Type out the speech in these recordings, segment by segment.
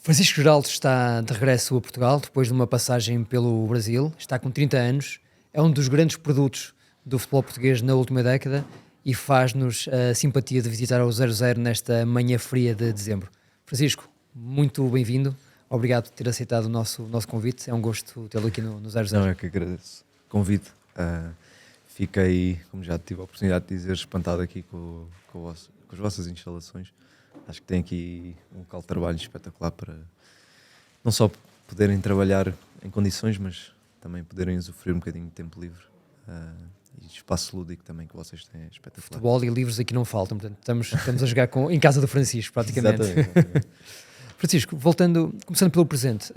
Francisco Geraldo está de regresso a Portugal depois de uma passagem pelo Brasil. Está com 30 anos, é um dos grandes produtos do futebol português na última década e faz-nos a simpatia de visitar o 0-0 nesta manhã fria de dezembro. Francisco, muito bem-vindo. Obrigado por ter aceitado o nosso convite. É um gosto tê-lo aqui no 0-0. Não, é que agradeço o convite. Fiquei, como já tive a oportunidade de dizer, espantado aqui com as vossas instalações. Acho que tem aqui um local de trabalho espetacular para não só poderem trabalhar em condições, mas também poderem usufruir um bocadinho de tempo livre. E espaço lúdico também que vocês têm é espetacular. Futebol e livros aqui não faltam, portanto estamos a jogar em casa do Francisco, praticamente. Exatamente. Francisco, começando pelo presente,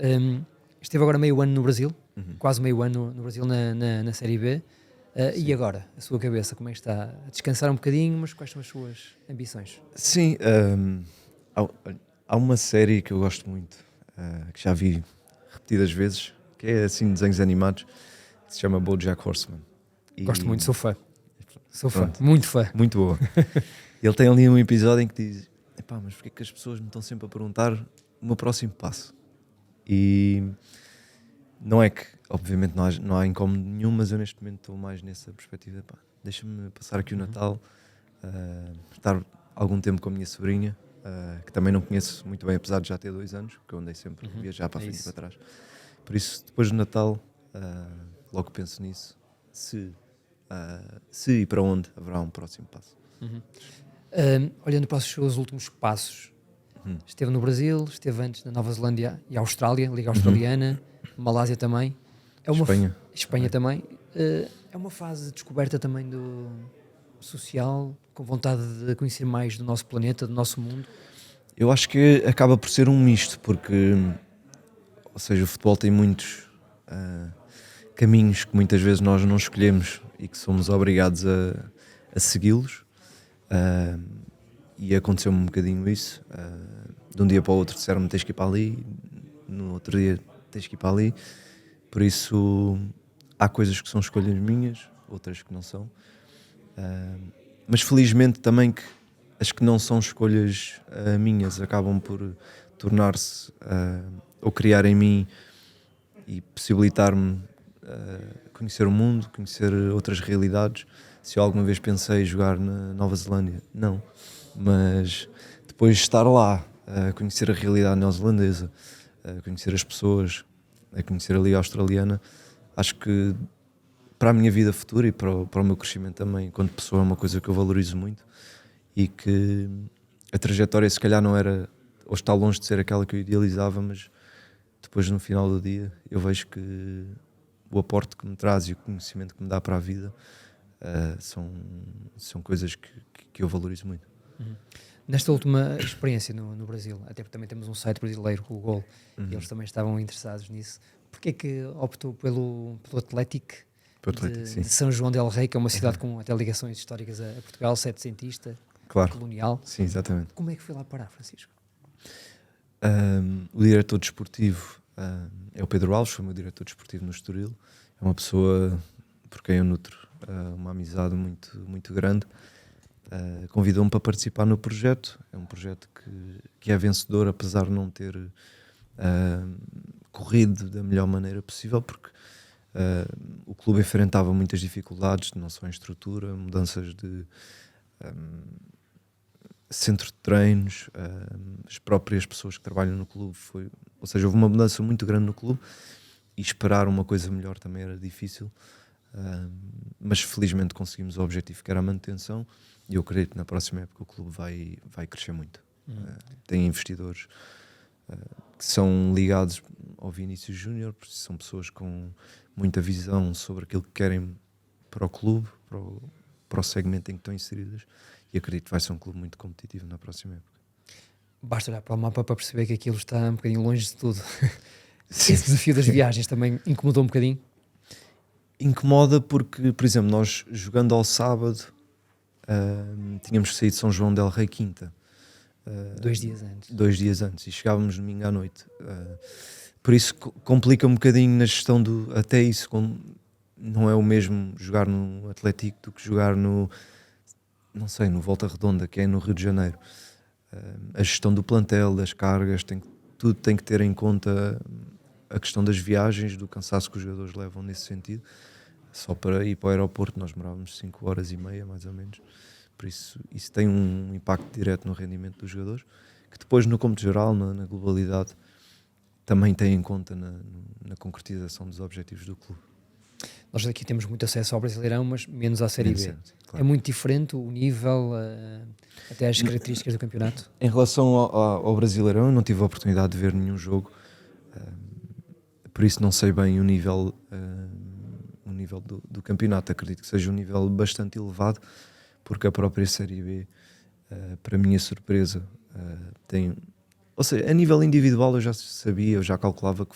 esteve agora meio ano no Brasil, quase meio ano no Brasil na Série B. E agora, a sua cabeça, como é que está? A descansar um bocadinho, mas quais são as suas ambições? Sim, há uma série que eu gosto muito, que já vi repetidas vezes, que é assim desenhos animados, que se chama BoJack Horseman. Gosto muito, sou fã. Sou Pronto. fã, muito fã. Muito boa. Ele tem ali um episódio em que diz: epá, mas porquê que as pessoas me estão sempre a perguntar o meu próximo passo? E não é que, obviamente, não há incómodo nenhum, mas eu neste momento estou mais nessa perspectiva. Epá, deixa-me passar aqui o Natal, estar algum tempo com a minha sobrinha, que também não conheço muito bem, apesar de já ter 2 anos, porque eu andei sempre a viajar para a frente e para trás. Por isso, depois do Natal, logo penso nisso, se e para onde haverá um próximo passo. Olhando para os seus últimos passos, esteve no Brasil, esteve antes na Nova Zelândia e Austrália, Liga Australiana, Malásia também. Espanha também. É uma fase de descoberta também do social, com vontade de conhecer mais do nosso planeta, do nosso mundo. Eu acho que acaba por ser um misto, porque, ou seja, o futebol tem muitos caminhos que muitas vezes nós não escolhemos e que somos obrigados a segui-los. E aconteceu-me um bocadinho isso. De um dia para o outro disseram-me tens que ir para ali, no outro dia tens que ir para ali. Por isso há coisas que são escolhas minhas, outras que não são. Mas felizmente também que as que não são escolhas minhas acabam por tornar-se ou criar em mim e possibilitar-me conhecer o mundo, conhecer outras realidades. Se eu alguma vez pensei em jogar na Nova Zelândia, não. Mas depois de estar lá, a conhecer a realidade neozelandesa, a conhecer as pessoas, a conhecer a Liga Australiana, acho que para a minha vida futura e para o meu crescimento também, enquanto pessoa, é uma coisa que eu valorizo muito e que a trajetória se calhar não era, ou está longe de ser aquela que eu idealizava, mas depois no final do dia eu vejo que o aporte que me traz e o conhecimento que me dá para a vida são coisas que eu valorizo muito. Nesta última experiência no Brasil, até porque também temos um site brasileiro, o Gol, e eles também estavam interessados nisso. Porquê é que optou pelo Atlético de São João del Rei, que é uma cidade com até ligações históricas a Portugal, setecentista, claro. colonial? Sim, exatamente. Como é que foi lá parar, Francisco? O diretor desportivo é o Pedro Alves, foi o meu diretor desportivo no Estoril. É uma pessoa por quem eu nutro uma amizade muito, muito grande. Convidou-me para participar no projeto. É um projeto que é vencedor, apesar de não ter corrido da melhor maneira possível, porque o clube enfrentava muitas dificuldades, não só em estrutura, mudanças de centro de treinos, as próprias pessoas que trabalham no clube, ou seja, houve uma mudança muito grande no clube e esperar uma coisa melhor também era difícil. Mas felizmente conseguimos o objetivo, que era a manutenção, e eu acredito que na próxima época o clube vai crescer muito. Tem investidores que são ligados ao Vinícius Júnior, porque são pessoas com muita visão sobre aquilo que querem para o clube, para o segmento em que estão inseridas, e acredito que vai ser um clube muito competitivo na próxima época. Basta olhar para o mapa para perceber que aquilo está um bocadinho longe de tudo. Esse desafio das viagens também incomodou um bocadinho? Incomoda porque, por exemplo, nós jogando ao sábado tínhamos que sair de São João del Rei quinta. 2 dias antes. 2 dias antes, e chegávamos domingo à noite. Por isso complica um bocadinho na gestão até isso, não é o mesmo jogar no Atlético do que jogar no Volta Redonda, que é no Rio de Janeiro. A gestão do plantel, das cargas, tem que tudo tem que ter em conta a questão das viagens, do cansaço que os jogadores levam nesse sentido. Só para ir para o aeroporto nós demorávamos 5 horas e meia, mais ou menos. Por isso tem um impacto direto no rendimento dos jogadores, que depois no cômputo geral, na globalidade, também tem em conta na concretização dos objetivos do clube. Nós aqui temos muito acesso ao Brasileirão, mas menos à Série B. Claro. É muito diferente o nível, até as características do campeonato? Em relação ao Brasileirão, eu não tive a oportunidade de ver nenhum jogo, por isso não sei bem o nível do campeonato. Acredito que seja um nível bastante elevado, porque a própria Série B, para minha surpresa, tem... Ou seja, a nível individual eu já sabia, eu já calculava que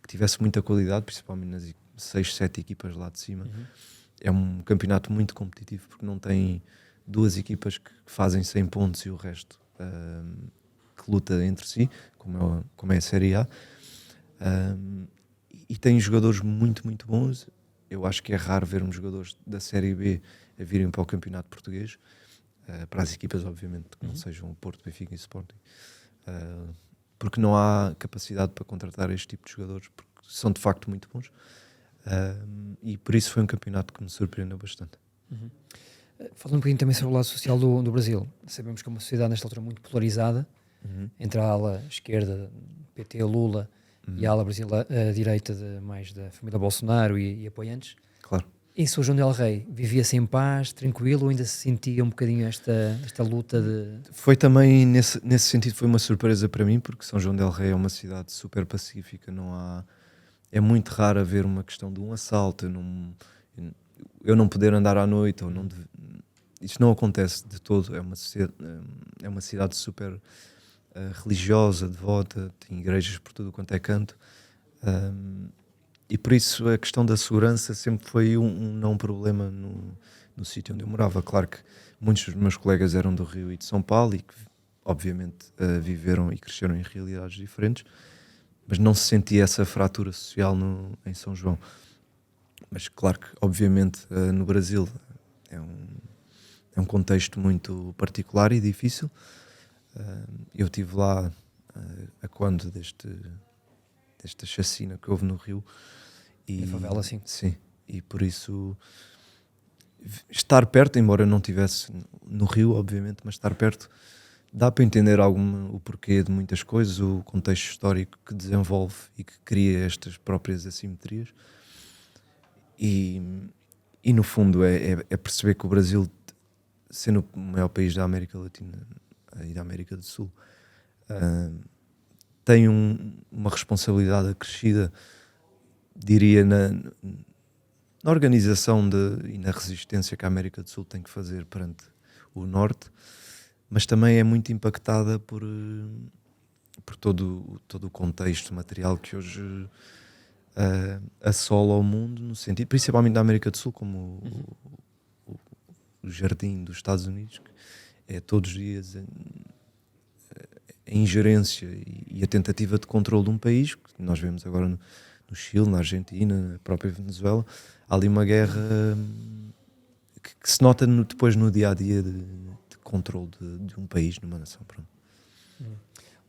tivesse muita qualidade, principalmente nas 6, 7 equipas lá de cima. É um campeonato muito competitivo, porque não tem 2 equipas que fazem 100 pontos e o resto que luta entre si, como é a Série A. E tem jogadores muito, muito bons. Eu acho que é raro vermos jogadores da Série B a virem para o campeonato português, para as equipas obviamente que não sejam o Porto, Benfica e Sporting, porque não há capacidade para contratar este tipo de jogadores, porque são de facto muito bons, e por isso foi um campeonato que me surpreendeu bastante. Falando um bocadinho também sobre o lado social do Brasil, sabemos que é uma sociedade nesta altura muito polarizada, entre a ala esquerda, PT, Lula, e a ala direita mais da família Bolsonaro e apoiantes. Claro. Em São João del Rei, vivia-se em paz, tranquilo, ou ainda se sentia um bocadinho esta luta de... Foi também, nesse sentido, foi uma surpresa para mim, porque São João del Rei é uma cidade super pacífica, é muito raro haver uma questão de um assalto, eu não poder andar à noite, isto não acontece de todo. É uma cidade super religiosa, devota, tem igrejas por tudo quanto é canto, e por isso a questão da segurança sempre foi um não problema no sítio onde eu morava. Claro que muitos dos meus colegas eram do Rio e de São Paulo e que obviamente viveram e cresceram em realidades diferentes, mas não se sentia essa fratura social em São João. Mas claro que obviamente no Brasil é um contexto muito particular e difícil. Eu estive lá a quando desta chacina que houve no Rio. Na favela, sim. Sim, e por isso estar perto, embora eu não estivesse no Rio, obviamente, mas estar perto dá para entender o porquê de muitas coisas, o contexto histórico que desenvolve e que cria estas próprias assimetrias. E no fundo é perceber que o Brasil, sendo o maior país da América Latina e da América do Sul, tem uma responsabilidade acrescida, diria, na organização e na resistência que a América do Sul tem que fazer perante o Norte, mas também é muito impactada por todo o contexto material que hoje assola o mundo, no sentido, principalmente da América do Sul, como o jardim dos Estados Unidos, que é todos os dias a ingerência e a tentativa de controle de um país, que nós vemos agora no Chile, na Argentina, na própria Venezuela. Há ali uma guerra que se nota depois no dia-a-dia de controle de um país, numa nação. Pronto.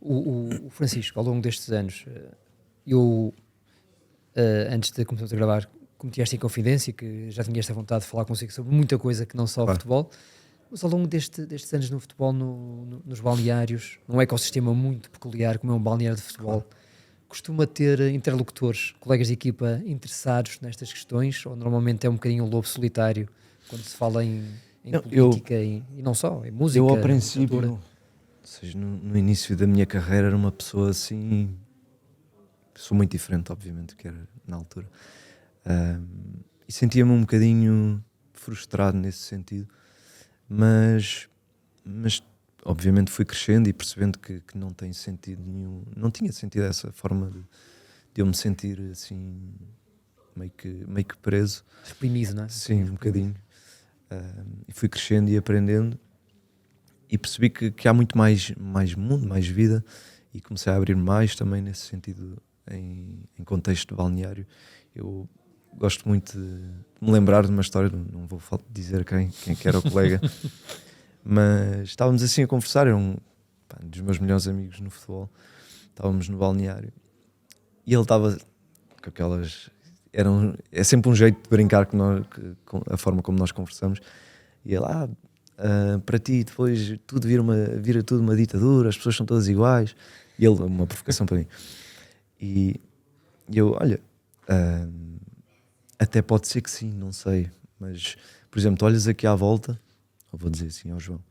O Francisco, ao longo destes anos, antes de começarmos a gravar, cometi esta inconfidência, que já tinha esta vontade de falar consigo sobre muita coisa que não só o futebol, mas ao longo destes anos no futebol, nos balneários, num ecossistema muito peculiar como é um balneário de futebol, costuma ter interlocutores, colegas de equipa interessados nestas questões, ou normalmente é um bocadinho um lobo solitário quando se fala em política e não só, em música? Eu ao princípio, ou seja, no início da minha carreira, era uma pessoa assim, sou muito diferente obviamente do que era na altura, e sentia-me um bocadinho frustrado nesse sentido, mas obviamente fui crescendo e percebendo que não tem sentido nenhum, não tinha sentido essa forma de eu me sentir assim meio que preso, reprimido, não é? Sim, um bocadinho. E fui crescendo e aprendendo e percebi que há muito mais mundo, mais vida, e comecei a abrir mais também nesse sentido em contexto balneário. Eu gosto muito de me lembrar de uma história, não vou dizer quem que era o colega, mas estávamos assim a conversar, era um dos meus melhores amigos no futebol, estávamos no balneário e ele estava com aquelas... É sempre um jeito de brincar com a forma como nós conversamos. E ele, para ti depois tudo vira tudo uma ditadura, as pessoas são todas iguais. E ele, uma provocação para mim. E eu, olha, até pode ser que sim, não sei. Mas, por exemplo, tu olhas aqui à volta, eu vou dizer assim ao João,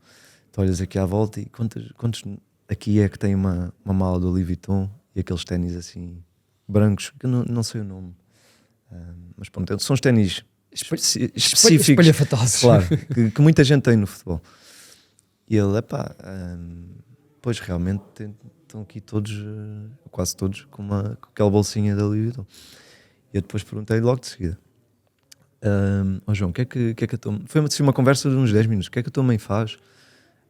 tu olhas aqui à volta e quantos aqui é que tem uma mala do Louis Vuitton e aqueles ténis assim brancos, que eu não sei o nome. Mas pronto, são os ténis específicos, espalhafatosos, claro, que muita gente tem no futebol. E ele, pois realmente estão aqui todos, quase todos, com aquela bolsinha da Louis Vuitton. E eu depois perguntei logo de seguida: João, o que é que a tua... Foi assim, uma conversa de uns 10 minutos. O que é que a tua mãe faz?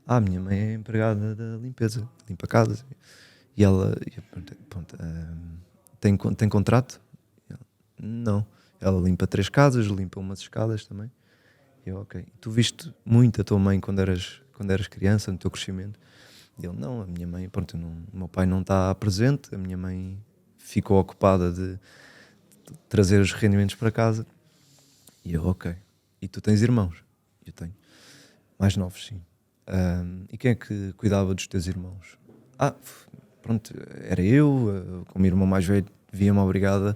A minha mãe é empregada da limpeza, limpa casas. E ela, pronto, tem contrato? Não, ela limpa 3 casas, limpa umas escadas também. E eu, ok. Tu viste muito a tua mãe quando eras criança, no teu crescimento? E ele, não, a minha mãe, pronto, o meu pai não está presente, a minha mãe ficou ocupada de trazer os rendimentos para casa. E eu, ok. E tu tens irmãos? Eu tenho. Mais novos, sim. E quem é que cuidava dos teus irmãos? Pronto, era eu, como irmão mais velho, via-me obrigada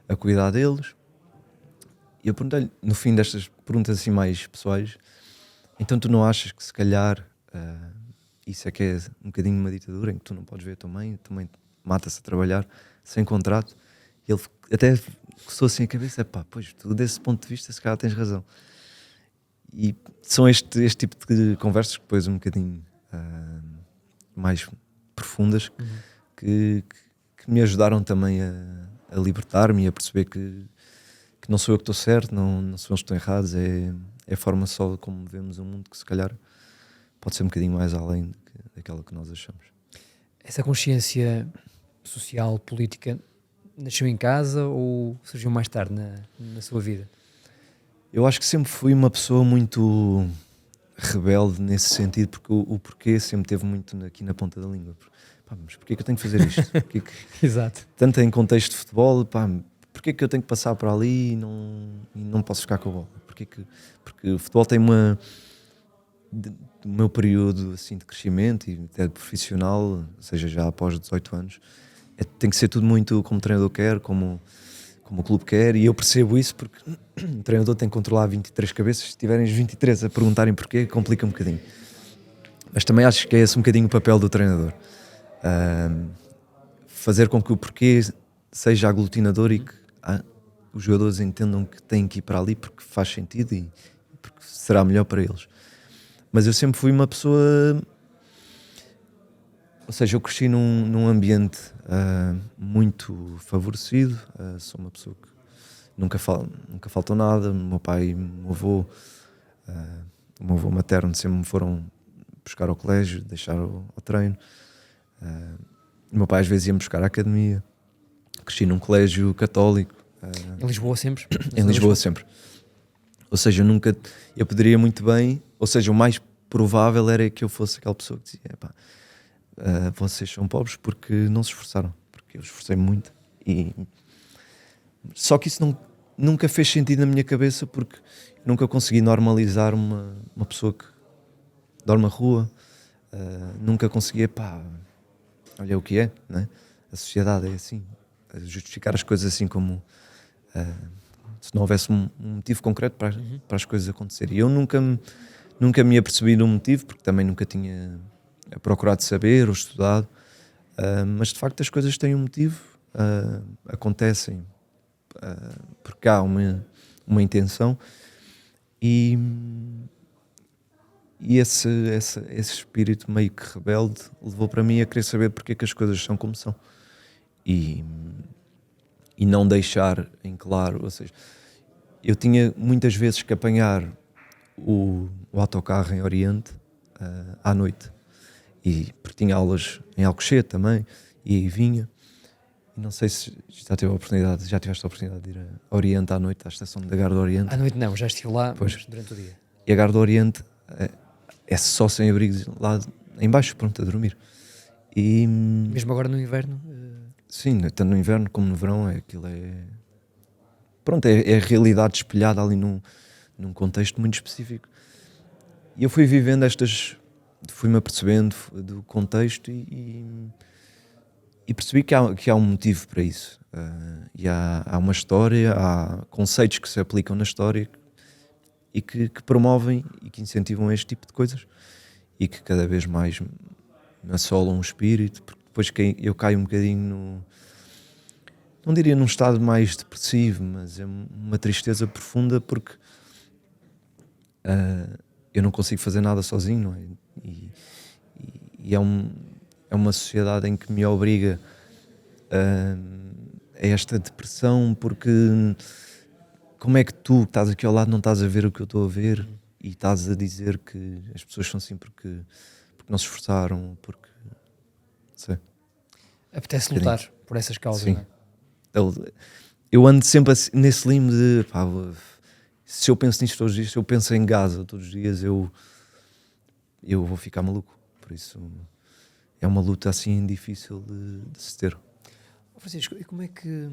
a cuidar deles. E eu perguntei-lhe, no fim destas perguntas assim mais pessoais, então tu não achas que se calhar isso é que é um bocadinho uma ditadura, em que tu não podes ver a tua mãe mata-se a trabalhar sem contrato? E ele até coçou assim a cabeça, pois tu desse ponto de vista se calhar tens razão. E são este tipo de conversas que depois um bocadinho mais profundas que me ajudaram também a libertar-me e a perceber que não sou eu que estou certo, não sou eles que estão errados, é a forma só como vemos o mundo que se calhar pode ser um bocadinho mais além daquela que nós achamos. Essa consciência social, política, nasceu em casa ou surgiu mais tarde na sua vida? Eu acho que sempre fui uma pessoa muito rebelde nesse sentido, porque o porquê sempre teve muito aqui na ponta da língua. Mas porquê que eu tenho que fazer isto? Exato. Tanto em contexto de futebol, porquê que eu tenho que passar por ali e não posso ficar com a bola? Porque o futebol tem o meu período assim, de crescimento e até de profissional, ou seja, já após 18 anos, tem que ser tudo muito como o treinador quer, como o clube quer, e eu percebo isso porque o treinador tem que controlar 23 cabeças. Se tiverem os 23 a perguntarem porquê, complica um bocadinho. Mas também acho que é esse um bocadinho o papel do treinador. Fazer com que o porquê seja aglutinador e que os jogadores entendam que têm que ir para ali porque faz sentido e porque será melhor para eles. Mas eu sempre fui uma pessoa... Ou seja, eu cresci num ambiente muito favorecido. Sou uma pessoa que nunca faltou nada. O meu pai e o meu avô materno sempre me foram buscar ao colégio, deixar ao treino. O meu pai às vezes ia-me buscar à academia. Cresci num colégio católico. Em Lisboa sempre? Em Lisboa sempre. Ou seja, eu poderia muito bem, ou seja, o mais provável era que eu fosse aquela pessoa que dizia, vocês são pobres porque não se esforçaram, porque eu esforcei muito. Só que isso nunca fez sentido na minha cabeça, porque nunca consegui normalizar uma pessoa que dorme na rua. Nunca conseguia, olha o que é, né? A sociedade é assim, justificar as coisas assim como se não houvesse um motivo concreto para as coisas acontecerem. E eu nunca me apercebi do motivo, porque também nunca tinha procurado saber ou estudado, mas de facto as coisas têm um motivo, acontecem porque há uma intenção, e esse espírito meio que rebelde levou para mim a querer saber porque é que as coisas são como são e não deixar em claro. Ou seja, eu tinha muitas vezes que apanhar o autocarro em Oriente à noite, porque tinha aulas em Alcochete também, e aí vinha. E não sei se já tiveste a oportunidade de ir a Oriente à noite, à estação da Garda Oriente. À noite não, já estive lá, pois, mas durante o dia. E a Garda Oriente é só sem abrigos lá em baixo, pronto, a dormir. E Mesmo agora no inverno? sim, tanto no inverno como no verão, pronto, é a realidade espelhada ali num contexto muito específico. E eu fui vivendo fui-me apercebendo do contexto e percebi que há um motivo para isso. E há uma história, há conceitos que se aplicam na história e que promovem e que incentivam este tipo de coisas e que cada vez mais me assolam o espírito, porque depois eu caio um bocadinho não diria num estado mais depressivo, mas é uma tristeza profunda porque eu não consigo fazer nada sozinho, não é? E é uma sociedade em que me obriga a esta depressão, porque como é que tu que estás aqui ao lado não estás a ver o que eu estou a ver e estás a dizer que as pessoas são assim porque não se esforçaram, porque sei. Apetece lutar por essas causas, Sim. não é? Eu ando sempre nesse limbo de pá, se eu penso nisto todos os dias, se eu penso em Gaza todos os dias, eu vou ficar maluco. Por isso é uma luta assim difícil de se ter. Francisco, e como é que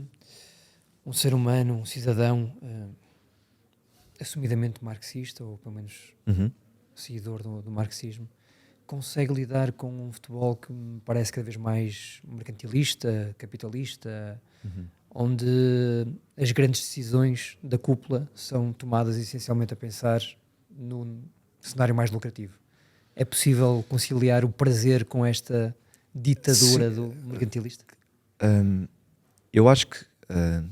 um ser humano, um cidadão assumidamente marxista, ou pelo menos seguidor do marxismo, consegue lidar com um futebol que me parece cada vez mais mercantilista, capitalista, onde as grandes decisões da cúpula são tomadas essencialmente a pensar no cenário mais lucrativo? É possível conciliar o prazer com esta ditadura do mercantilista? Eu acho que,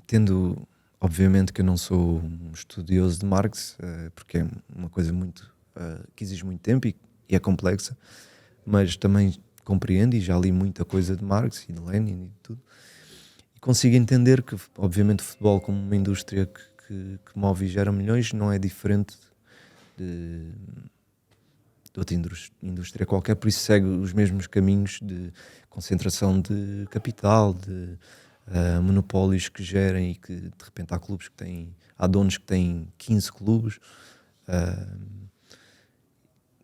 tendo, obviamente que eu não sou um estudioso de Marx, porque é uma coisa que exige muito tempo e é complexa, mas também compreendo e já li muita coisa de Marx e de Lenin e tudo, e consigo entender que, obviamente, o futebol como uma indústria que move e gera milhões não é diferente de outra indústria qualquer, por isso segue os mesmos caminhos de concentração de capital, de monopólios que gerem e que de repente há donos que têm 15 clubes,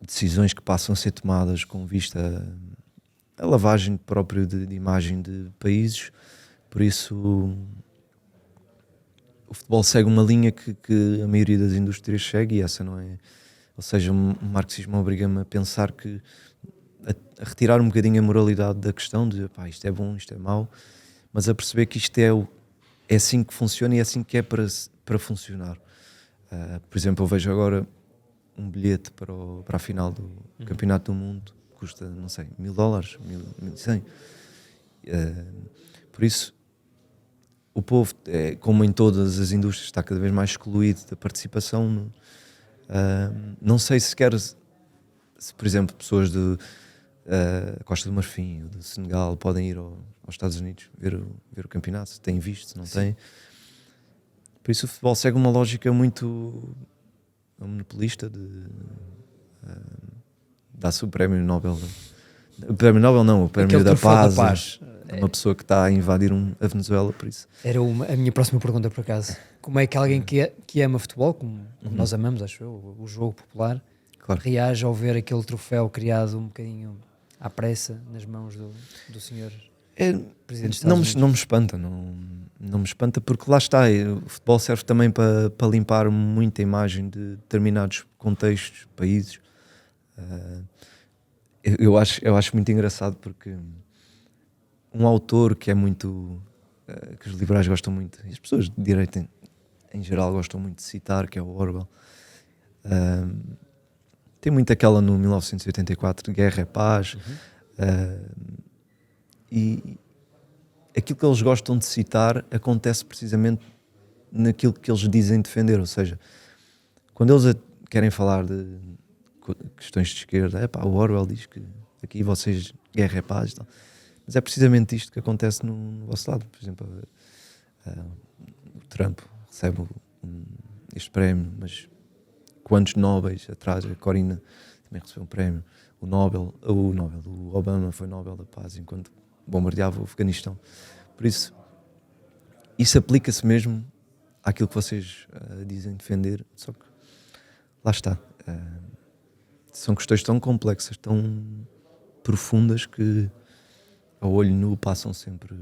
decisões que passam a ser tomadas com vista a lavagem própria de imagem de países. Por isso o futebol segue uma linha que a maioria das indústrias segue e essa não é. Ou seja, o marxismo obriga-me a pensar a retirar um bocadinho a moralidade da questão de pá, isto é bom, isto é mau, mas a perceber que isto é assim que funciona e é assim que é para funcionar. Por exemplo, eu vejo agora um bilhete para a final do Campeonato do Mundo, custa, não sei, $1.000, 1.100. Por isso, o povo, como em todas as indústrias, está cada vez mais excluído da participação. Não sei sequer se, por exemplo, pessoas de Costa do Marfim ou do Senegal podem ir aos Estados Unidos ver o campeonato, se têm visto, se não têm. Por isso o futebol segue uma lógica muito monopolista dá-se o prémio Nobel. O prémio Nobel não, o prémio Aquele da troféu da paz. paz. Uma pessoa que está a invadir a Venezuela, por isso. Era a minha próxima pergunta, por acaso. Como é que alguém que ama futebol, como nós amamos, acho eu, o jogo popular, Claro. reage ao ver aquele troféu criado um bocadinho à pressa nas mãos do senhor Presidente dos Estados Unidos? Não me espanta, não me espanta, porque lá está, o futebol serve também para limpar muita imagem de determinados contextos, países. Eu acho muito engraçado porque um autor que é muito que os liberais gostam muito e as pessoas de direita em geral gostam muito de citar, que é o Orwell, tem muito aquela no 1984 de Guerra é Paz, e aquilo que eles gostam de citar acontece precisamente naquilo que eles dizem defender, ou seja, quando eles querem falar de questões de esquerda, o Orwell diz que aqui vocês guerra é paz e tal. Mas é precisamente isto que acontece no vosso lado. Por exemplo, o Trump recebe este prémio, mas quantos Nobéis atrás? A Corina também recebeu um prémio. O Obama foi Nobel da Paz enquanto bombardeava o Afeganistão. Por isso, isso aplica-se mesmo àquilo que vocês dizem defender, só que lá está. São questões tão complexas, tão profundas que a olho nu passam sempre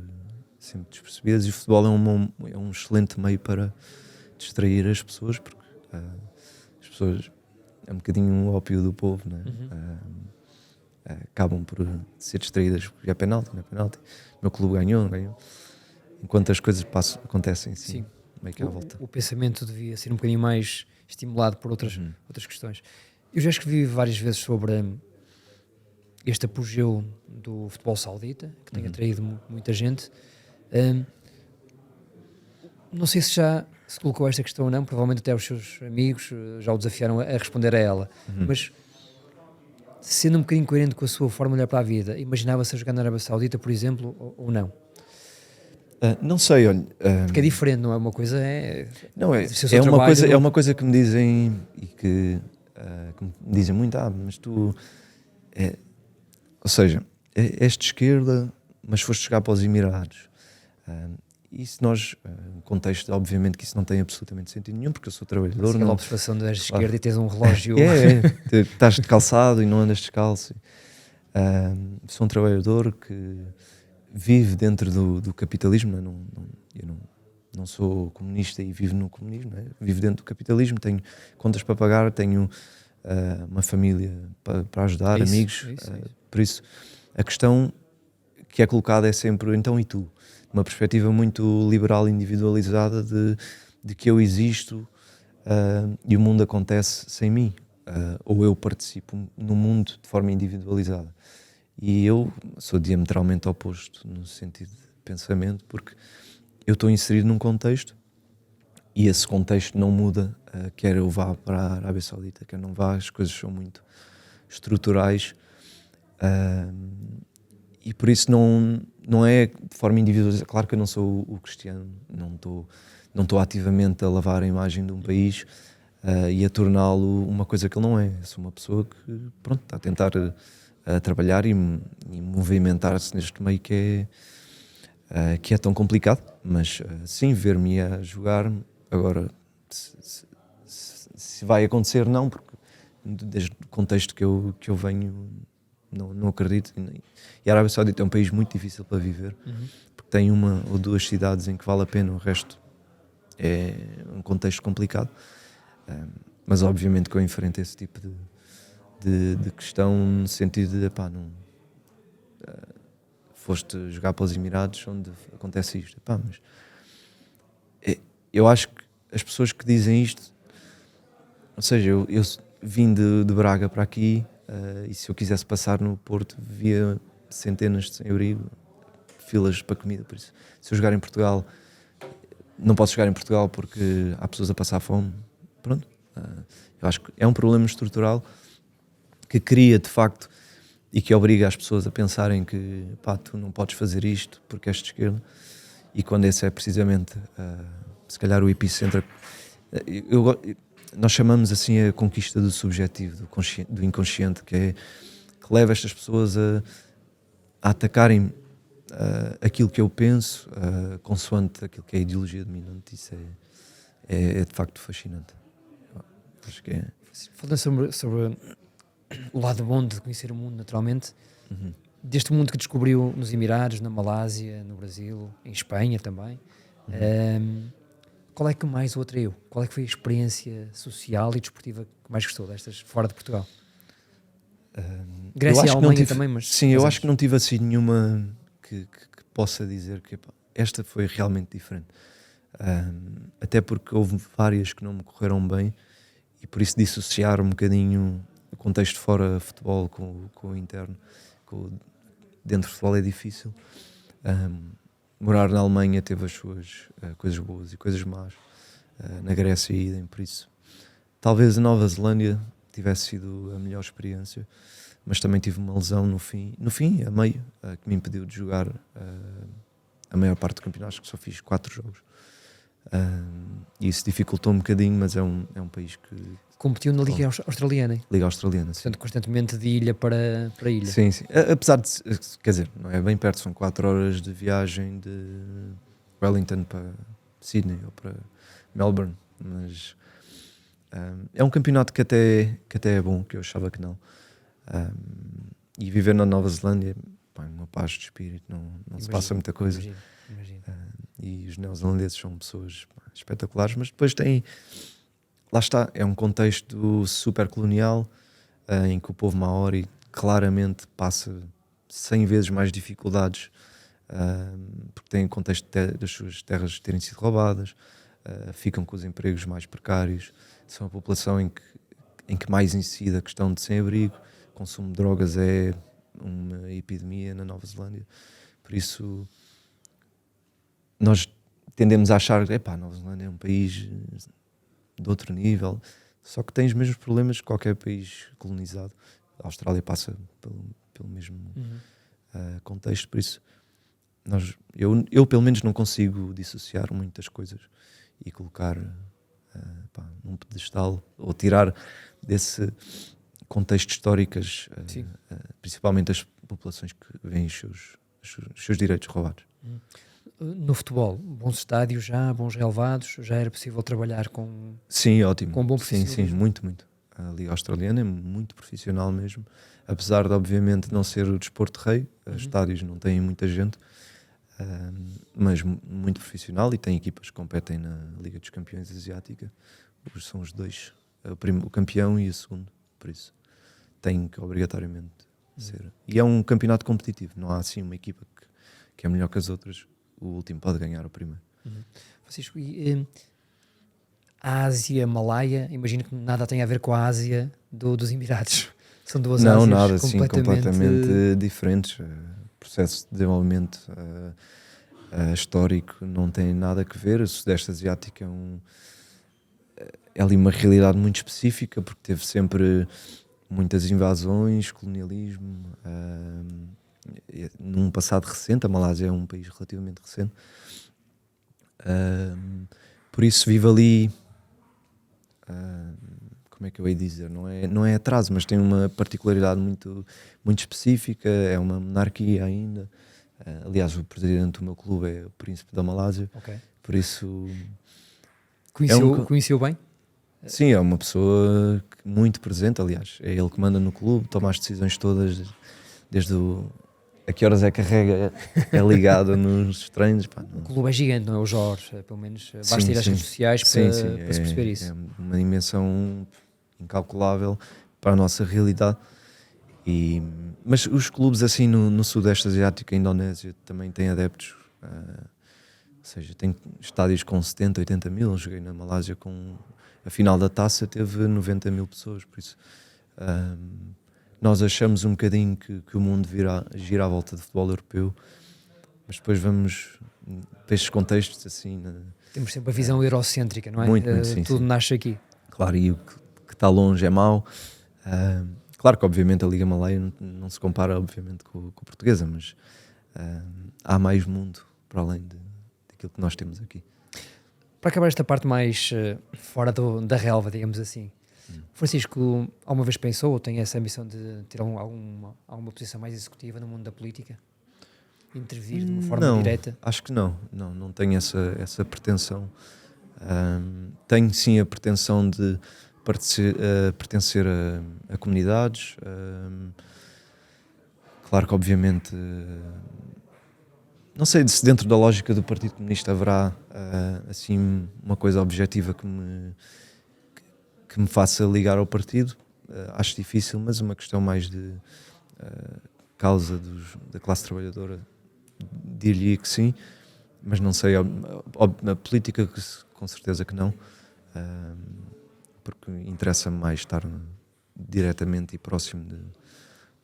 despercebidas, e o futebol é um excelente meio para distrair as pessoas, porque as pessoas é um bocadinho um ópio do povo, né? Acabam por ser distraídas porque é penalti, não é penalti, o meu clube ganhou, não ganhou, enquanto as coisas acontecem assim, Sim. meio que à volta. O pensamento devia ser um bocadinho mais estimulado por outras questões. Eu já escrevi várias vezes sobre este apogeu do futebol saudita, que tem atraído muita gente. Não sei se já se colocou esta questão ou não, provavelmente até os seus amigos já o desafiaram a responder a ela, mas sendo um bocadinho coerente com a sua forma de olhar para a vida, imaginava-se a jogar na Arábia Saudita, por exemplo, ou não? Não sei, olha. Porque é diferente, não é? Uma coisa Não, exercer o seu é uma trabalho coisa, é uma coisa que me dizem, e que me dizem muito, mas tu, ou seja, és de esquerda, mas foste jogar para os Emirados. Isso nós, no contexto, obviamente que isso não tem absolutamente sentido nenhum, porque eu sou trabalhador. aquela Não, observação de és de esquerda e tens um relógio. Estás de calçado e não andas descalço. Sou um trabalhador que vive dentro do capitalismo, eu não sou comunista e vivo no comunismo, não é? Vivo dentro do capitalismo, tenho contas para pagar, tenho uma família para ajudar, amigos. Por isso, a questão que é colocada é sempre, então, e tu? Uma perspectiva muito liberal, individualizada de que eu existo e o mundo acontece sem mim, ou eu participo no mundo de forma individualizada. E eu sou diametralmente oposto no sentido de pensamento, porque eu estou inserido num contexto e esse contexto não muda, quer eu vá para a Arábia Saudita, quer não vá, as coisas são muito estruturais. E por isso não é de forma individualizada. Claro que eu não sou o Cristiano, não estou ativamente a lavar a imagem de um país e a torná-lo uma coisa que ele não é. Eu sou uma pessoa que, pronto, está a tentar trabalhar e movimentar-se neste meio que é tão complicado. Mas sim, ver-me a jogar agora, se vai acontecer, não, porque desde o contexto que eu venho, não acredito. E a Arábia Saudita é um país muito difícil para viver, porque tem uma ou duas cidades em que vale a pena, o resto é um contexto complicado. Mas obviamente que eu enfrento esse tipo de questão, no sentido de, foste jogar para os Emirados onde acontece isto. Mas eu acho que as pessoas que dizem isto, ou seja, eu vim de Braga para aqui, e se eu quisesse passar no Porto via centenas de sem-abrigo, filas para comida. Por isso, se eu jogar em Portugal, não posso jogar em Portugal porque há pessoas a passar fome. Pronto, eu acho que é um problema estrutural que cria de facto e que obriga as pessoas a pensarem que tu não podes fazer isto porque és de esquerda, e quando esse é precisamente se calhar o epicentro. Nós chamamos assim a conquista do subjetivo, do inconsciente, que leva estas pessoas a atacarem aquilo que eu penso, consoante aquilo que é a ideologia dominante. Isso é de facto fascinante. Acho que é. Falando sobre o lado bom de conhecer o mundo, naturalmente, deste mundo que descobriu nos Emirados, na Malásia, no Brasil, em Espanha também, qual é que mais o atraiu? Qual é que foi a experiência social e desportiva que mais gostou destas fora de Portugal? Grécia e Alemanha também, mas... Sim, eu acho que não tive assim nenhuma que possa dizer que esta foi realmente diferente. Até porque houve várias que não me correram bem, e por isso dissociar um bocadinho o contexto fora futebol com o interno. Dentro do futebol é difícil. Morar na Alemanha teve as suas coisas boas e coisas más. Na Grécia idem, por isso talvez a Nova Zelândia tivesse sido a melhor experiência, mas também tive uma lesão no fim, a meio, que me impediu de jogar a maior parte do campeonato. Acho que só fiz 4 jogos, e isso dificultou um bocadinho, mas é um país que... Competiu na Liga Australiana. Liga Australiana, sim. Portanto, constantemente de ilha para ilha. Sim. Apesar de, quer dizer, não é bem perto, são 4 horas de viagem de Wellington para Sydney ou para Melbourne, mas é um campeonato que até é bom, que eu achava que não. E viver na Nova Zelândia pá, uma paz de espírito, não se Imagino, passa muita coisa. Imagino. E os neozelandeses são pessoas, pá, espetaculares, mas depois tem, lá está, é um contexto super colonial, em que o povo maori claramente passa 100 vezes mais dificuldades, porque tem o contexto das suas terras terem sido roubadas, ficam com os empregos mais precários, são a população em que mais incide a questão de sem-abrigo, consumo de drogas é uma epidemia na Nova Zelândia, por isso nós tendemos a achar que a Nova Zelândia é um país de outro nível, só que tem os mesmos problemas que qualquer país colonizado. A Austrália passa pelo mesmo contexto, por isso eu pelo menos não consigo dissociar muitas coisas e colocar num pedestal ou tirar desse contexto históricas, principalmente as populações que veem os seus direitos roubados. No futebol, bons estádios já, bons relevados, já era possível trabalhar com... Sim, ótimo. Com bom sim, profissionalismo. muito. A Liga Australiana é muito profissional mesmo, apesar de obviamente não ser o desporto rei, os estádios não têm muita gente, mas muito profissional, e tem equipas que competem na Liga dos Campeões Asiática. São os dois, o campeão e o segundo, por isso tem que obrigatoriamente ser. E é um campeonato competitivo, não há assim uma equipa que é melhor que as outras, o último pode ganhar o primeiro. Francisco, e a Ásia Malaia, imagino que nada tem a ver com a Ásia dos Emirados. São duas Não, Ásias nada, sim, completamente diferentes. Processo de desenvolvimento histórico não tem nada a ver. O Sudeste Asiático é ali uma realidade muito específica, porque teve sempre muitas invasões, colonialismo, num passado recente. A Malásia é um país relativamente recente, por isso vive ali, como é que eu ia dizer, não é atraso, mas tem uma particularidade muito específica, é uma monarquia ainda. Aliás, o presidente do meu clube é o príncipe da Malásia, por isso... Conheceu bem? Sim, é uma pessoa muito presente, aliás, é ele que manda no clube, toma as decisões todas, desde a que horas é que carrega, é ligado nos treinos. O clube é gigante, não é o Jorge? Pelo menos basta ir às redes sociais para se perceber isso. É uma dimensão incalculável para a nossa realidade. Mas os clubes assim no Sudeste Asiático, a Indonésia, também têm adeptos, ou seja, tem estádios com 70, 80 mil. Eu joguei na Malásia com a final da taça, teve 90 mil pessoas, por isso nós achamos um bocadinho que o mundo gira à volta do futebol europeu, mas depois vamos para estes contextos assim... Temos sempre a visão eurocêntrica, não é? Muito, sim, tudo sim. nasce aqui. Claro, e o que está longe é mau. Claro que obviamente a Liga Malaia não se compara obviamente com a portuguesa, mas há mais mundo para além daquilo que nós temos aqui. Para acabar esta parte mais fora da relva, digamos assim, Francisco, alguma vez pensou ou tem essa ambição de ter alguma posição mais executiva no mundo da política? Intervir de uma forma direta? Acho que não tenho essa pretensão. Tenho sim a pretensão de pertencer a comunidades. Claro que obviamente não sei se dentro da lógica do Partido Comunista haverá assim uma coisa objetiva que me faça ligar ao partido. Acho difícil, mas uma questão mais de causa da classe trabalhadora, diria que sim, mas não sei, a política com certeza que não, porque interessa-me mais estar diretamente e próximo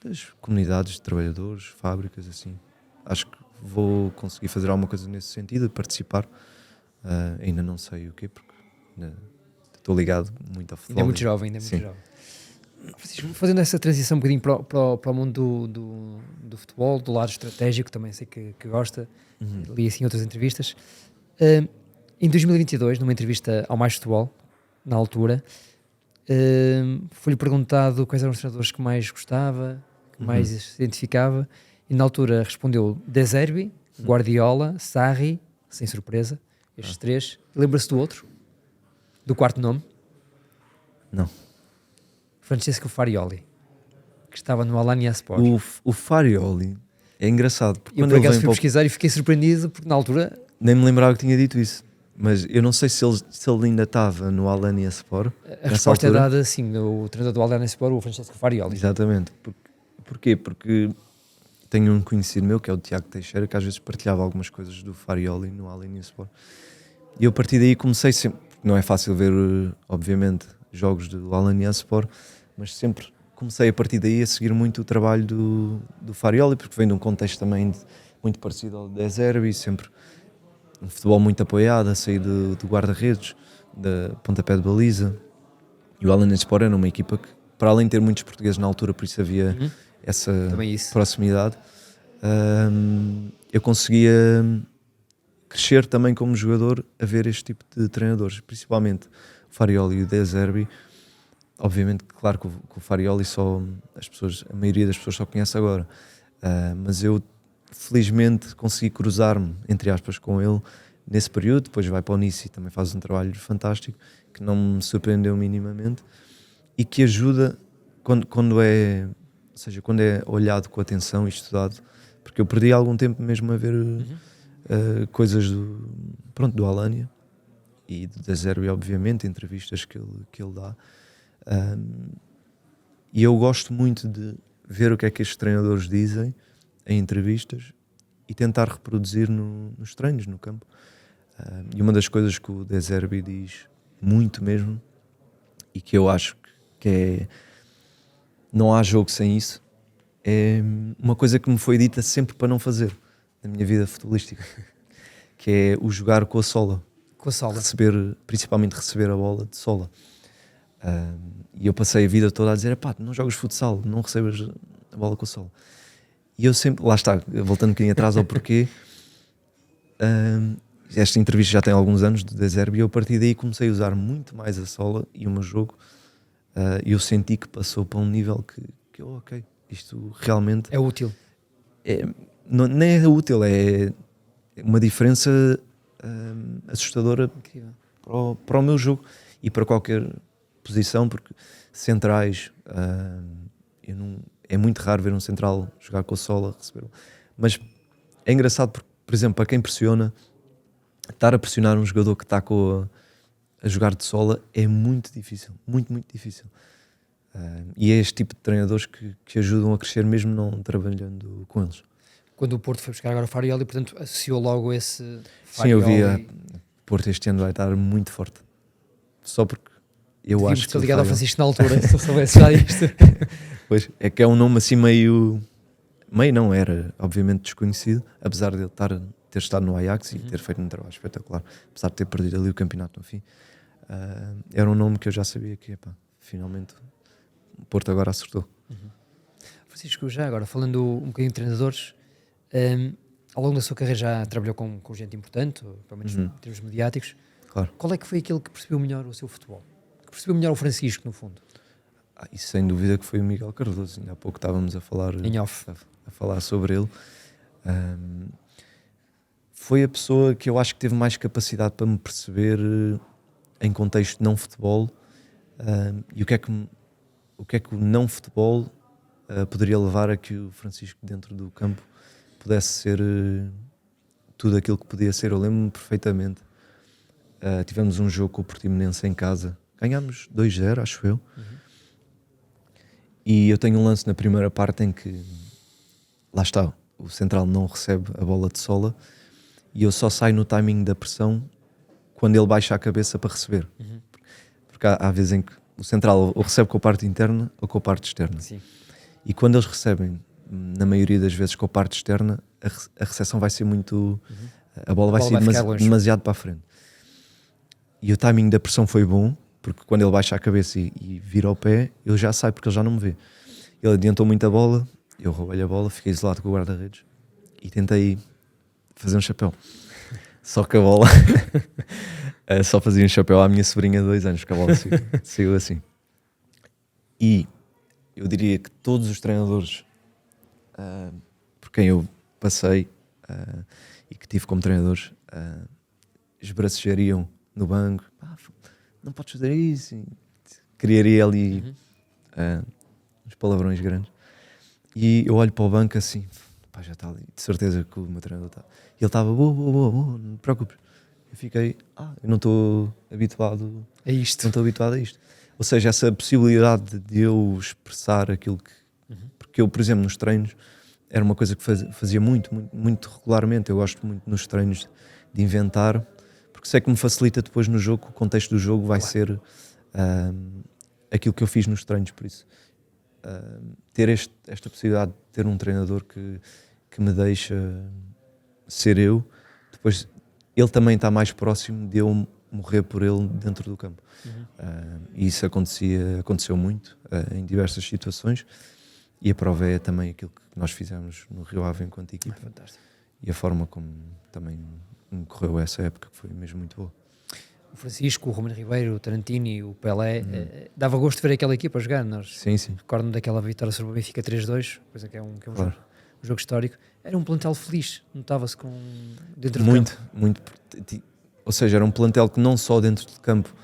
das comunidades de trabalhadores, fábricas, assim. Acho que vou conseguir fazer alguma coisa nesse sentido, participar. Ainda não sei o quê, porque estou ligado muito ao futebol. Ainda é muito jovem, Francisco, fazendo essa transição um bocadinho para o mundo do futebol, do lado estratégico, também sei que gosta, li assim outras entrevistas. Em 2022, numa entrevista ao Mais Futebol, na altura, foi-lhe perguntado quais eram os treinadores que mais gostava, que mais se identificava, e na altura respondeu De Zerbi, Guardiola, Sarri, sem surpresa, estes três. Lembra-se do outro? Do quarto nome? Não. Francesco Farioli, que estava no Alanya Sport. O Farioli É engraçado, porque Eu quando por ele acaso vem fui para o... pesquisar e fiquei surpreendido, porque na altura Nem me lembrava que tinha dito isso. Mas eu não sei se ele ainda estava no Alanya-Sport a nessa resposta altura. é dada assim, o treinador do Alanya-Sport, o Francesco Farioli. Exatamente. Porquê? Porque tenho um conhecido meu, que é o Tiago Teixeira, que às vezes partilhava algumas coisas do Farioli no Alanya-Sport. E eu a partir daí comecei sempre, não é fácil ver, obviamente, jogos do Alanya-Sport, mas sempre comecei a partir daí a seguir muito o trabalho do Farioli, porque vem de um contexto também muito parecido ao de Zerbi, sempre um futebol muito apoiado, a sair do guarda-redes, da pontapé de baliza. E o Alanya-Sport era uma equipa que, para além de ter muitos portugueses na altura, por isso havia essa Também isso. proximidade, eu conseguia crescer também como jogador a ver este tipo de treinadores, principalmente o Farioli e o De Zerbi. Obviamente, claro que o Farioli só a maioria das pessoas só conhece agora, mas eu felizmente consegui cruzar-me, entre aspas, com ele nesse período. Depois vai para o Nice e também faz um trabalho fantástico que não me surpreendeu minimamente e que ajuda quando é, ou seja, quando é olhado com atenção e estudado, porque eu perdi algum tempo mesmo a ver coisas do Alanya e do De Zerbi, obviamente, entrevistas que ele dá. E eu gosto muito de ver o que é que estes treinadores dizem em entrevistas e tentar reproduzir nos treinos, no campo. E uma das coisas que o De Zerbi diz muito mesmo, e que eu acho que é, não há jogo sem isso, é uma coisa que me foi dita sempre para não fazer na minha vida futebolística, que é o jogar com a sola. Com a sola. Principalmente receber a bola de sola. E eu passei a vida toda a dizer: pá, não jogas futsal, não recebes a bola com a sola. E eu sempre, lá está, voltando um bocadinho atrás ao porquê, esta entrevista já tem alguns anos de De Zerbi, e eu a partir daí comecei a usar muito mais a sola e o meu jogo, e eu senti que passou para um nível que ok, isto realmente É útil. nem é útil, é uma diferença assustadora para o meu jogo e para qualquer posição, porque centrais, é muito raro ver um central jogar com a sola, receber. Mas é engraçado porque, por exemplo, para quem pressiona, estar a pressionar um jogador que está a jogar de sola é muito difícil, muito, muito difícil. E é este tipo de treinadores que ajudam a crescer mesmo não trabalhando com eles. Quando o Porto foi buscar agora o Farioli, portanto, associou logo esse Sim, eu Farioli. vi Porto este ano vai estar muito forte. Só porque eu Devíamos acho que ter ligado ao Farioli... Francisco na altura, se eu soubesse já isto. Pois, é que é um nome assim meio não, era obviamente desconhecido, apesar de ele ter estado no Ajax e ter feito um trabalho espetacular, apesar de ter perdido ali o campeonato no fim. Era um nome que eu já sabia que, finalmente o Porto agora acertou. Francisco, já agora, falando um bocadinho de treinadores, ao longo da sua carreira já trabalhou com gente importante, ou pelo menos em termos mediáticos. Claro. Qual é que foi aquele que percebeu melhor o seu futebol? Que percebeu melhor o Francisco, no fundo? Isso sem dúvida que foi o Miguel Cardoso. Ainda há pouco estávamos a falar, Em off. a falar sobre ele. Foi a pessoa que eu acho que teve mais capacidade para me perceber em contexto não futebol, e o que é que o não futebol poderia levar a que o Francisco dentro do campo pudesse ser tudo aquilo que podia ser. Eu lembro-me perfeitamente, tivemos um jogo com o Portimonense em casa, ganhámos 2-0, acho eu. E eu tenho um lance na primeira parte em que, lá está, o central não recebe a bola de sola e eu só saio no timing da pressão quando ele baixa a cabeça para receber. Porque há vezes em que o central ou recebe com a parte interna ou com a parte externa. Sim. E quando eles recebem, na maioria das vezes com a parte externa, a recepção vai ser muito... A bola vai ser demasiado para a frente. E o timing da pressão foi bom, porque quando ele baixa a cabeça e vira o pé, eu já saio, porque ele já não me vê. Ele adiantou muito a bola, eu roubei a bola, fiquei isolado com o guarda-redes e tentei fazer um chapéu. Só que a bola só fazia um chapéu à minha sobrinha de 2 anos, porque a bola saiu assim. E eu diria que todos os treinadores por quem eu passei e que tive como treinadores esbracejariam no banco: não podes fazer isso. Criaria ali uns palavrões grandes. E eu olho para o banco assim: pá, já está ali, de certeza que o meu treinador está. E ele estava, boa, não te preocupes. Eu fiquei, eu não estou habituado, não isto. estou habituado a isto. Ou seja, essa possibilidade de eu expressar aquilo que... Porque eu, por exemplo, nos treinos, era uma coisa que fazia muito regularmente. Eu gosto muito nos treinos de inventar, porque sei que me facilita depois no jogo, o contexto do jogo vai ser aquilo que eu fiz nos treinos, por isso. Ter esta possibilidade de ter um treinador que me deixa ser eu, depois ele também está mais próximo de eu morrer por ele dentro do campo. E isso aconteceu muito em diversas situações, e a prova é também aquilo que nós fizemos no Rio Ave enquanto equipa, e a forma como também me correu essa época, que foi mesmo muito boa. O Francisco, o Romano Ribeiro, o Tarantini, o Pelé, dava gosto de ver aquela equipa jogar. Sim. Recordo-me daquela vitória sobre o Benfica 3-2, coisa que é um Claro. jogo histórico. Era um plantel feliz, notava-se dentro do campo. Muito. Ou seja, era um plantel que não só dentro de campo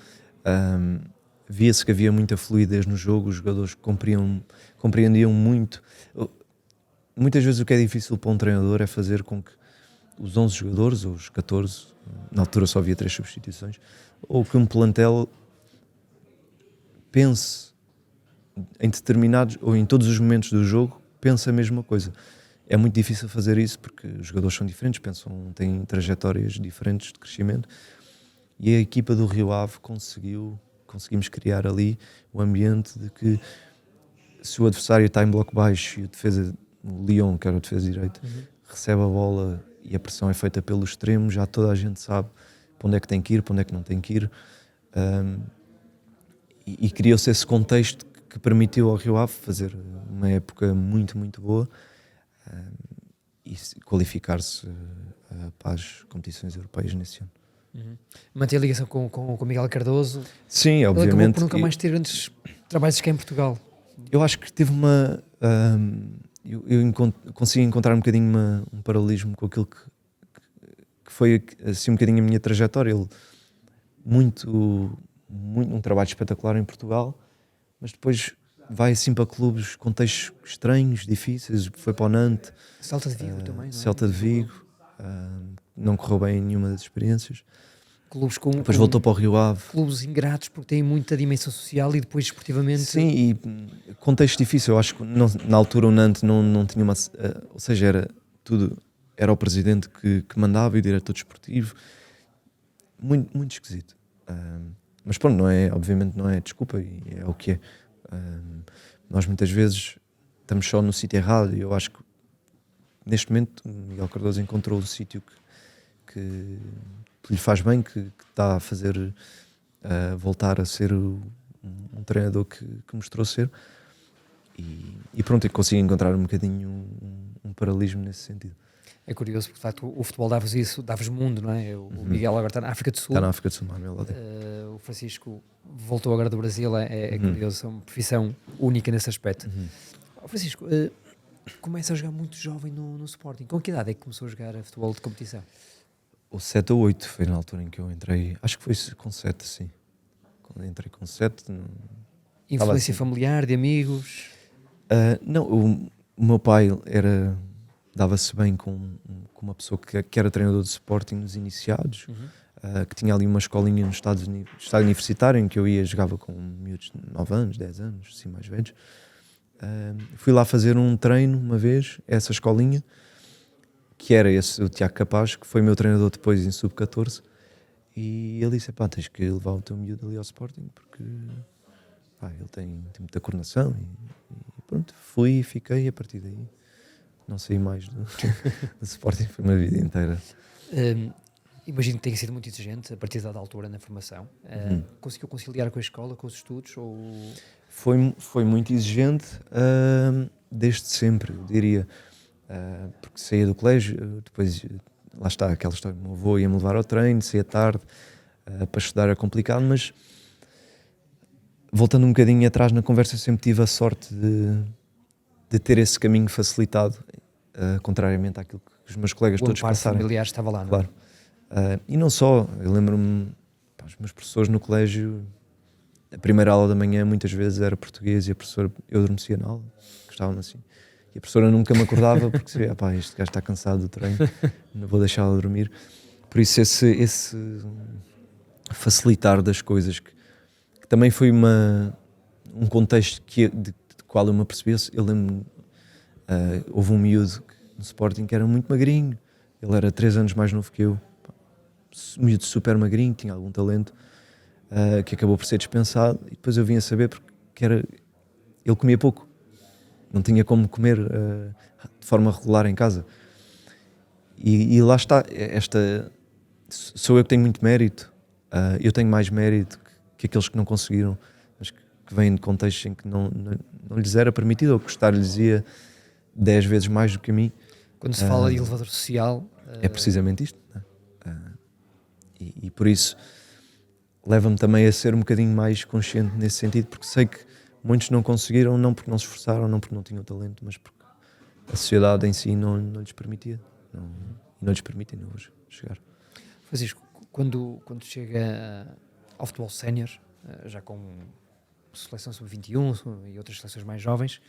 via-se que havia muita fluidez no jogo, os jogadores compreendiam muito. Muitas vezes o que é difícil para um treinador é fazer com que os 11 jogadores, ou os 14, na altura só havia 3 substituições, ou que um plantel pense em determinados, ou em todos os momentos do jogo, pense a mesma coisa. É muito difícil fazer isso porque os jogadores são diferentes, têm trajetórias diferentes de crescimento, e a equipa do Rio Ave conseguimos criar ali o ambiente de que, se o adversário está em bloco baixo e o Lyon, que era o defesa direito, recebe a bola e a pressão é feita pelo extremo, já toda a gente sabe para onde é que tem que ir, para onde é que não tem que ir, e criou-se esse contexto que permitiu ao Rio Ave fazer uma época muito, muito boa, e qualificar-se para as competições europeias nesse ano. Manter a ligação com o Miguel Cardoso. Sim, Ele obviamente. acabou por nunca mais ter grandes trabalhos cá em Portugal. Eu acho que teve uma... eu consegui encontrar um bocadinho um paralelismo com aquilo que foi assim um bocadinho a minha trajetória. Ele, um trabalho espetacular em Portugal, mas depois vai assim para clubes, contextos estranhos, difíceis. Foi para o Nantes, Celta de Vigo também, não é? Celta de Vigo, não correu bem em nenhuma das experiências. Clubes Depois voltou para o Rio Ave. Clubes ingratos porque têm muita dimensão social e depois esportivamente... Sim, e contexto difícil. Eu acho que na altura o Nantes não tinha uma... ou seja, era tudo... Era o presidente que mandava e o diretor desportivo. Muito, muito esquisito. Mas pronto, obviamente não é desculpa, e é o que é. Nós muitas vezes estamos só no sítio errado, e eu acho que neste momento o Miguel Cardoso encontrou o sítio que lhe faz bem, que está a fazer voltar a ser um treinador que mostrou ser, e pronto, eu consigo encontrar um bocadinho um paralelismo nesse sentido. É curioso, porque de facto o futebol dava-vos isso, dava-vos mundo, não é? O Miguel agora está na África do Sul. Está na África do Sul, o Francisco voltou agora do Brasil, é curioso, é uma profissão única nesse aspecto. Francisco, começa a jogar muito jovem no Sporting. Com que idade é que começou a jogar futebol de competição? O 7 ou 8 foi na altura em que eu entrei, acho que foi com 7, sim. Quando entrei com 7... Influência familiar, de amigos? Não, o meu pai dava-se bem com uma pessoa que era treinador de Sporting nos iniciados, que tinha ali uma escolinha no estado universitário em que eu ia, jogava com miúdos de 9 anos, 10 anos, assim mais velhos. Fui lá fazer um treino uma vez, essa escolinha, que era o Tiago Capaz, que foi meu treinador depois em sub-14, e ele disse, tens que levar o teu miúdo ali ao Sporting, porque ele tem muita coordenação, e pronto, fui e fiquei, a partir daí não saí mais do Sporting, foi uma vida inteira. Imagino que tenha sido muito exigente a partir da altura na formação. Conseguiu conciliar com a escola, com os estudos? Ou... Foi muito exigente desde sempre, eu diria, porque saía do colégio, depois lá está aquela história, o meu avô ia-me levar ao treino, saía tarde, para estudar era complicado, mas voltando um bocadinho atrás na conversa, eu sempre tive a sorte de ter esse caminho facilitado, contrariamente àquilo que os meus colegas todos passaram. O familiar estava lá, não é? Claro. E não só, eu lembro-me, os meus professores no colégio, a primeira aula da manhã muitas vezes era português, e a professora, eu adormecia na aula, gostava-me assim, E a professora nunca me acordava porque dizia, pá, este gajo está cansado do treino, não vou deixá-la dormir. Por isso esse facilitar das coisas, que também foi um contexto de qual eu me apercebi. Eu lembro-me, houve um miúdo no Sporting que era muito magrinho, ele era 3 anos mais novo que eu, um miúdo super magrinho, tinha algum talento, que acabou por ser dispensado, e depois eu vim a saber porque ele comia pouco, não tinha como comer de forma regular em casa. E lá está, sou eu que tenho muito mérito, eu tenho mais mérito que aqueles que não conseguiram, mas que vêm de contextos em que não lhes era permitido, ou custar-lhes ia 10 vezes mais do que a mim. Quando se fala de elevador social... É precisamente isto, não é? E por isso leva-me também a ser um bocadinho mais consciente nesse sentido, porque sei que muitos não conseguiram, não porque não se esforçaram, não porque não tinham talento, mas porque a sociedade em si não lhes permitia, não lhes permite ainda hoje chegar. Francisco, quando chega ao futebol sénior, já com seleção sub-21 e outras seleções mais jovens,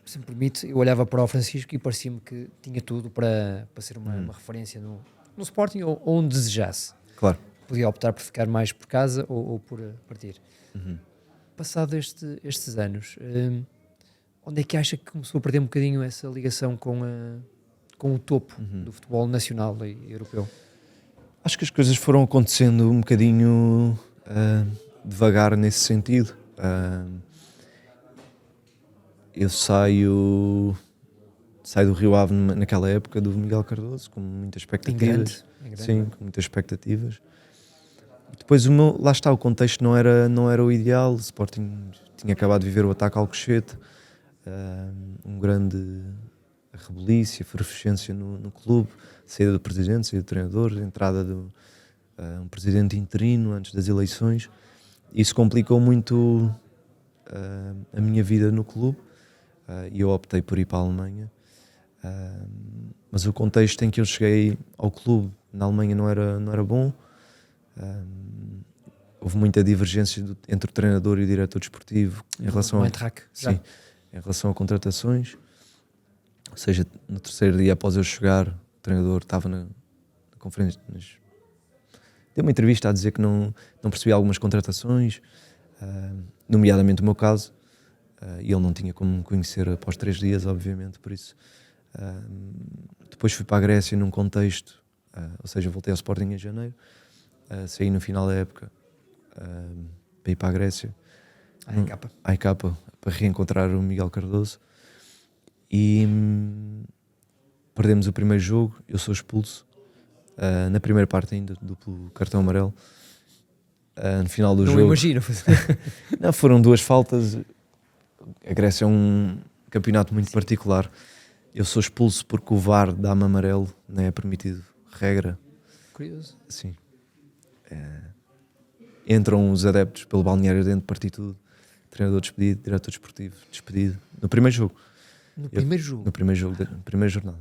se me permite, eu olhava para o Francisco e parecia-me que tinha tudo para ser uma referência no Sporting, ou onde desejasse. Claro. Podia optar por ficar mais por casa ou por partir. Passado estes anos, onde é que acha que começou a perder um bocadinho essa ligação com o topo do futebol nacional e europeu? Acho que as coisas foram acontecendo um bocadinho devagar nesse sentido. Eu saio do Rio Ave naquela época do Miguel Cardoso com muitas expectativas. Em grande. Sim, com muitas expectativas. Depois lá está, o contexto não era o ideal. O Sporting tinha acabado de viver o ataque ao Alcochete, um grande rebuliço, efervescência no clube, saída do presidente, saída do treinador, entrada de um presidente interino antes das eleições. Isso complicou muito a minha vida no clube, e eu optei por ir para a Alemanha. Mas o contexto em que eu cheguei ao clube na Alemanha não era bom. Houve muita divergência entre o treinador e o diretor desportivo em relação em relação a contratações. Ou seja, no terceiro dia após eu chegar, o treinador estava na conferência, deu uma entrevista a dizer que não percebia algumas contratações, nomeadamente o meu caso, e ele não tinha como me conhecer após 3 dias, obviamente, por isso. Depois fui para a Grécia num contexto, ou seja, voltei ao Sporting em janeiro, saí no final da época para ir para a Grécia, à AEK, para reencontrar o Miguel Cardoso, e perdemos o primeiro jogo, eu sou expulso, na primeira parte ainda, duplo cartão amarelo. No final do jogo... Não imagino. Não, foram 2 faltas. A Grécia é um campeonato muito particular. Eu sou expulso porque o VAR dá-me amarelo, não é permitido, regra. Curioso. Sim. Entram os adeptos pelo balneário dentro, parti tudo. Treinador despedido, diretor desportivo despedido. No primeiro jogo. No primeiro jogo? No primeiro jogo, na primeira jornada.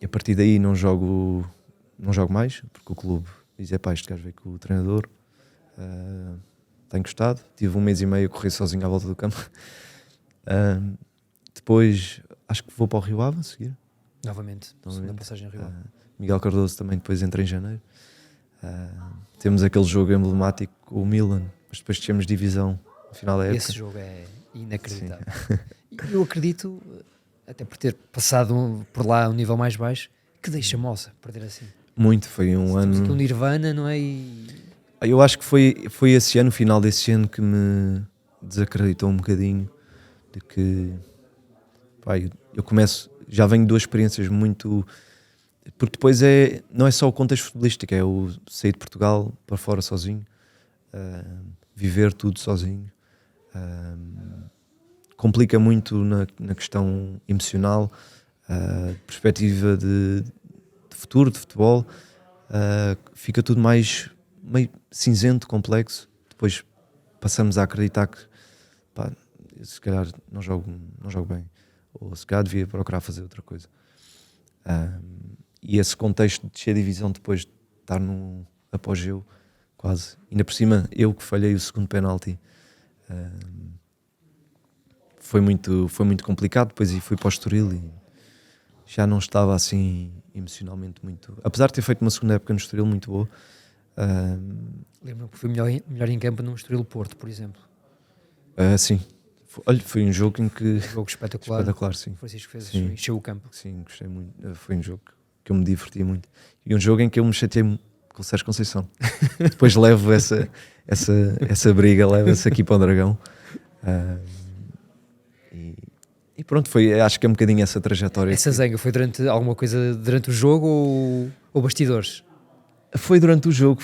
E a partir daí não jogo mais, porque o clube diz, pá, este gajo veio com o treinador, tem gostado. Tive 1 mês e meio a correr sozinho à volta do campo. Depois acho que vou para o Rio Ave a seguir. Novamente. Segunda passagem ao Rio Ave. Miguel Cardoso também depois entra em janeiro. Temos aquele jogo emblemático com o Milan, mas depois tínhamos divisão no final da época. Esse jogo é inacreditável. Eu acredito, até por ter passado por lá a um nível mais baixo, que deixa moça perder assim. Muito, foi um ano... Temos aqui um Nirvana, não é? Eu acho que foi esse ano, o final desse ano, que me desacreditou um bocadinho de que, pá, eu começo, já venho de 2 experiências muito... Porque depois não é só o contexto futebolístico, é o sair de Portugal para fora sozinho, viver tudo sozinho, complica muito na questão emocional, perspectiva de futuro, de futebol, fica tudo mais meio cinzento, complexo. Depois passamos a acreditar que, pá, se calhar não jogo bem, ou se calhar devia procurar fazer outra coisa. E esse contexto de descer a divisão depois de estar num apogeu quase, ainda por cima eu que falhei o segundo penalti, foi muito complicado. Depois fui para o Estoril e já não estava assim emocionalmente muito. Apesar de ter feito uma segunda época no Estoril muito boa. Lembro-me que foi melhor em campo num Estoril Porto, por exemplo. Sim, olha, foi um jogo em que. Jogo espetacular. Espetacular, sim. O Francisco fez, Sim. encheu o campo. Sim, gostei muito. Foi um jogo que eu me diverti muito. E um jogo em que eu me chateei com o Sérgio Conceição. Depois levo essa briga, levo-se aqui para o Dragão. E pronto, acho que é um bocadinho essa trajetória. Essa zanga foi durante alguma coisa durante o jogo ou bastidores? Foi durante o jogo.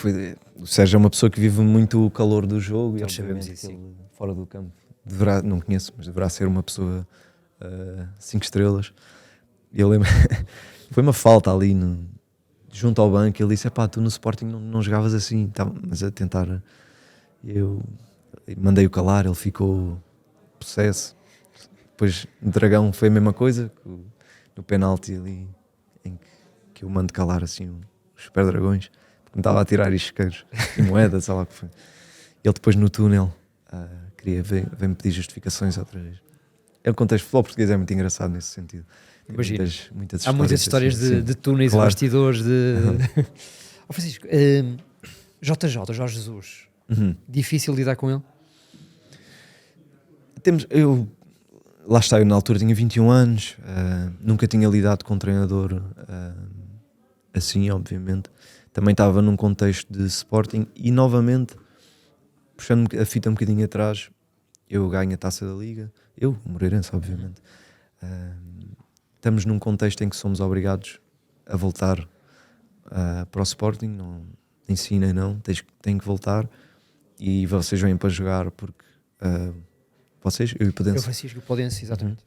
O Sérgio é uma pessoa que vive muito o calor do jogo. Todos e sabemos obviamente isso, que ele, fora do campo, não conheço, mas deverá ser uma pessoa 5 estrelas. E eu lembro, foi uma falta ali junto ao banco. Ele disse: tu no Sporting não jogavas assim, mas a tentar. Eu mandei-o calar, ele ficou possesso. Depois no Dragão foi a mesma coisa, no penalti ali, em que eu mando calar assim os Super Dragões, porque me estava a tirar isqueiros e moedas, sei lá o que foi. Ele depois no túnel vem-me pedir justificações outra vez. É um contexto, o futebol português é muito engraçado nesse sentido. Imagina. Muitas Há muitas histórias assim, de túneis e claro. bastidores Oh, Francisco, JJ, Jorge Jesus, difícil lidar com ele? Lá está, eu na altura tinha 21 anos, nunca tinha lidado com um treinador assim, obviamente. Também estava num contexto de Sporting e, novamente, puxando a fita um bocadinho atrás, eu ganho a Taça da Liga, o Moreirense, obviamente. Estamos num contexto em que somos obrigados a voltar para o Sporting, não, nem sim nem não, tem que voltar, e vocês vêm para jogar porque... vocês, eu e o Podense. Eu, Francisco, o Podense, exatamente.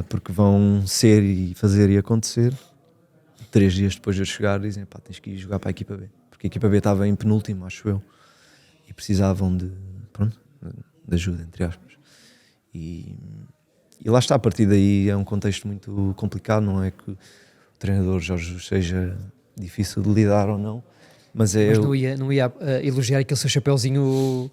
Porque vão ser e fazer e acontecer. 3 dias depois de eu chegar, dizem: tens que ir jogar para a equipa B. Porque a equipa B estava em penúltimo, acho eu, e precisavam de ajuda, entre aspas. E lá está, a partir daí é um contexto muito complicado. Não é que o treinador Jorge Jesus seja difícil de lidar ou não, mas não ia elogiar aquele seu chapeuzinho.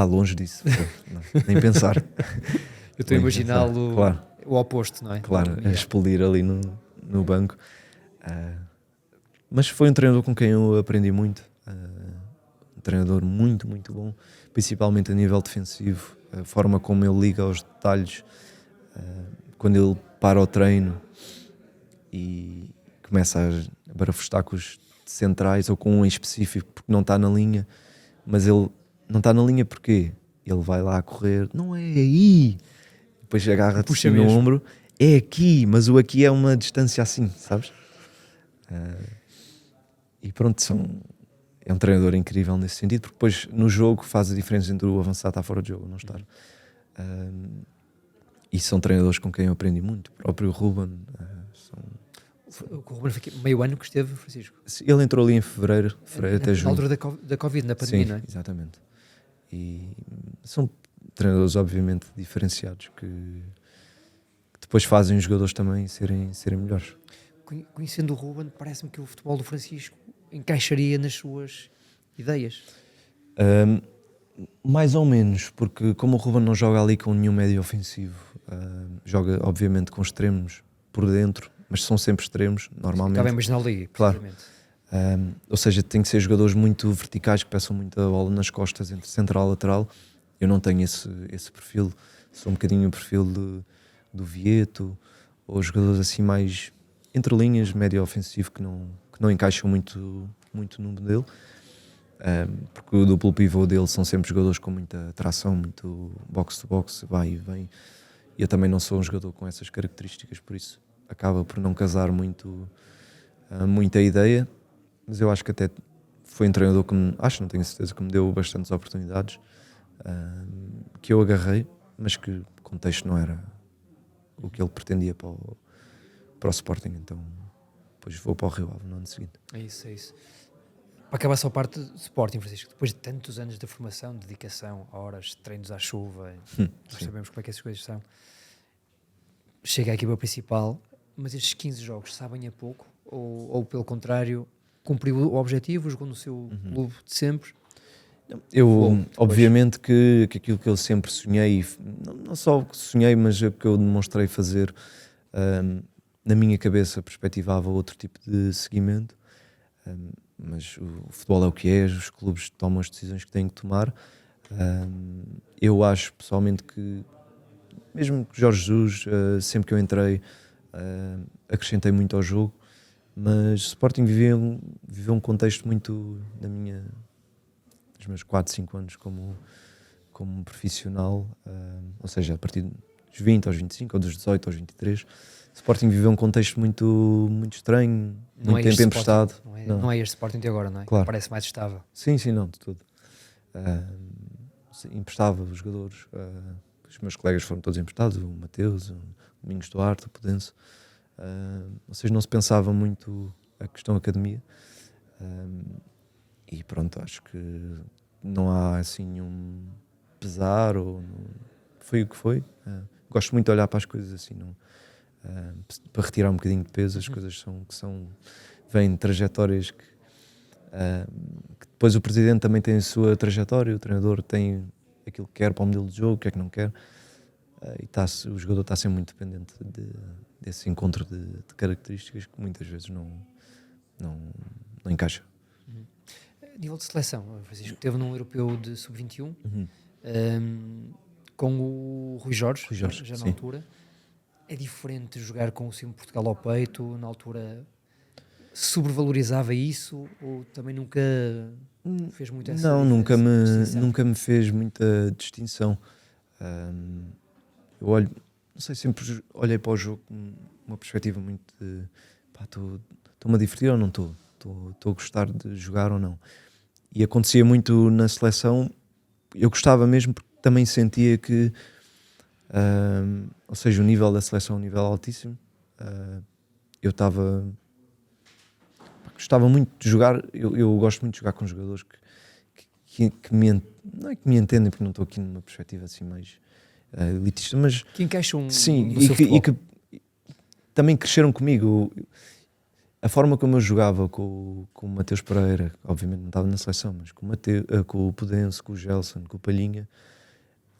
Longe disso. Não, nem pensar. Eu estou a imaginá-lo, claro. O oposto, não é? Claro, a expelir ali no banco. Mas foi um treinador com quem eu aprendi muito. Um treinador muito, muito bom, principalmente a nível defensivo. A forma como ele liga aos detalhes, quando ele para o treino e começa a barafustar com os centrais ou com um em específico porque não está na linha, mas ele não está na linha porque ele vai lá a correr, não é aí, depois agarra-te assim no ombro, é aqui, mas o aqui é uma distância assim, sabes? E pronto, é um treinador incrível nesse sentido, porque depois no jogo faz a diferença entre o avançar estar fora de jogo ou não estar. E são treinadores com quem eu aprendi muito, o próprio Ruben. O Ruben foi meio ano que esteve, Francisco. Ele entrou ali em fevereiro até junho. Na altura da Covid, na pandemia, sim, não é? Exatamente. E são treinadores obviamente diferenciados que depois fazem os jogadores também serem melhores. Conhecendo o Ruben, parece-me que o futebol do Francisco encaixaria nas suas ideias. Mais ou menos, porque como o Ruben não joga ali com nenhum médio ofensivo, joga obviamente com extremos por dentro, mas são sempre extremos, normalmente. Acaba a imaginar ali, claro. Ou seja, tem que ser jogadores muito verticais, que peçam muito a bola nas costas entre central e lateral. Eu não tenho esse perfil, sou um bocadinho o perfil do Vieto, ou jogadores assim mais entre linhas, médio ofensivo, que não encaixam muito no modelo. Porque o duplo pivô dele são sempre jogadores com muita tração, muito box-to-box, vai e vem. E eu também não sou um jogador com essas características, por isso acaba por não casar muito a ideia. Mas eu acho que até foi um treinador que não tenho certeza, que me deu bastantes oportunidades, que eu agarrei, mas que o contexto não era o que ele pretendia para o Sporting. Então depois vou para o Rio Ave no ano seguinte. É isso. Para acabar só a parte do Sporting, Francisco, depois de tantos anos de formação, dedicação, horas, treinos à chuva, nós sabemos como é que essas coisas são, chega à equipa principal, mas estes 15 jogos sabem a pouco, ou pelo contrário, cumpriu o objetivo, jogou no seu clube de sempre, Eu, obviamente que aquilo que eu sempre sonhei, não só que sonhei, mas é que eu demonstrei fazer, na minha cabeça perspectivava outro tipo de seguimento, mas o futebol é o que é, os clubes tomam as decisões que têm que tomar. Eu acho pessoalmente que, mesmo que Jorge Jesus, sempre que eu entrei, acrescentei muito ao jogo, mas Sporting viveu um contexto muito dos meus 4, 5 anos como profissional, ou seja, a partir dos 20 aos 25 ou dos 18 aos 23, Sporting viveu um contexto muito estranho, Não muito é tempo este emprestado. Sporting, não é este Sporting de agora, não é? Claro. Parece mais estável. Sim, não, de tudo. Emprestava os jogadores, os meus colegas foram todos emprestados, o Mateus, o Domingos Duarte, o Pudense, ou seja, não se pensava muito a questão academia, e pronto, acho que não há assim nenhum pesar, foi o que foi. Gosto muito de olhar para as coisas assim, para retirar um bocadinho de peso. As coisas vêm de trajetórias que depois o presidente também tem a sua trajetória, o treinador tem aquilo que quer para o modelo de jogo, o que é que não quer, e o jogador está sempre muito dependente desse encontro de características que muitas vezes não encaixa. A nível de seleção, o Francisco teve num europeu de sub-21, com o Rui Jorge, já na sim. altura. É diferente jogar com o símbolo de Portugal ao peito, na altura sobrevalorizava isso, ou também nunca fez muito essa Não, distinção? nunca me fez muita distinção. Eu olho, não sei, sempre olhei para o jogo com uma perspectiva muito de estou-me a divertir ou não estou? Estou a gostar de jogar ou não? E acontecia muito na seleção, eu gostava mesmo porque também sentia que, ou seja, o nível da seleção é um nível altíssimo. Eu gostava muito de jogar, eu gosto muito de jogar com jogadores que não é que me entendem, porque não estou aqui numa perspectiva assim mais elitista, mas que encaixam sim, no seu futebol. e que também cresceram comigo. A forma como eu jogava com o Mateus Pereira, obviamente não estava na seleção, mas com o Pudense, com o Gelson, com o Palhinha,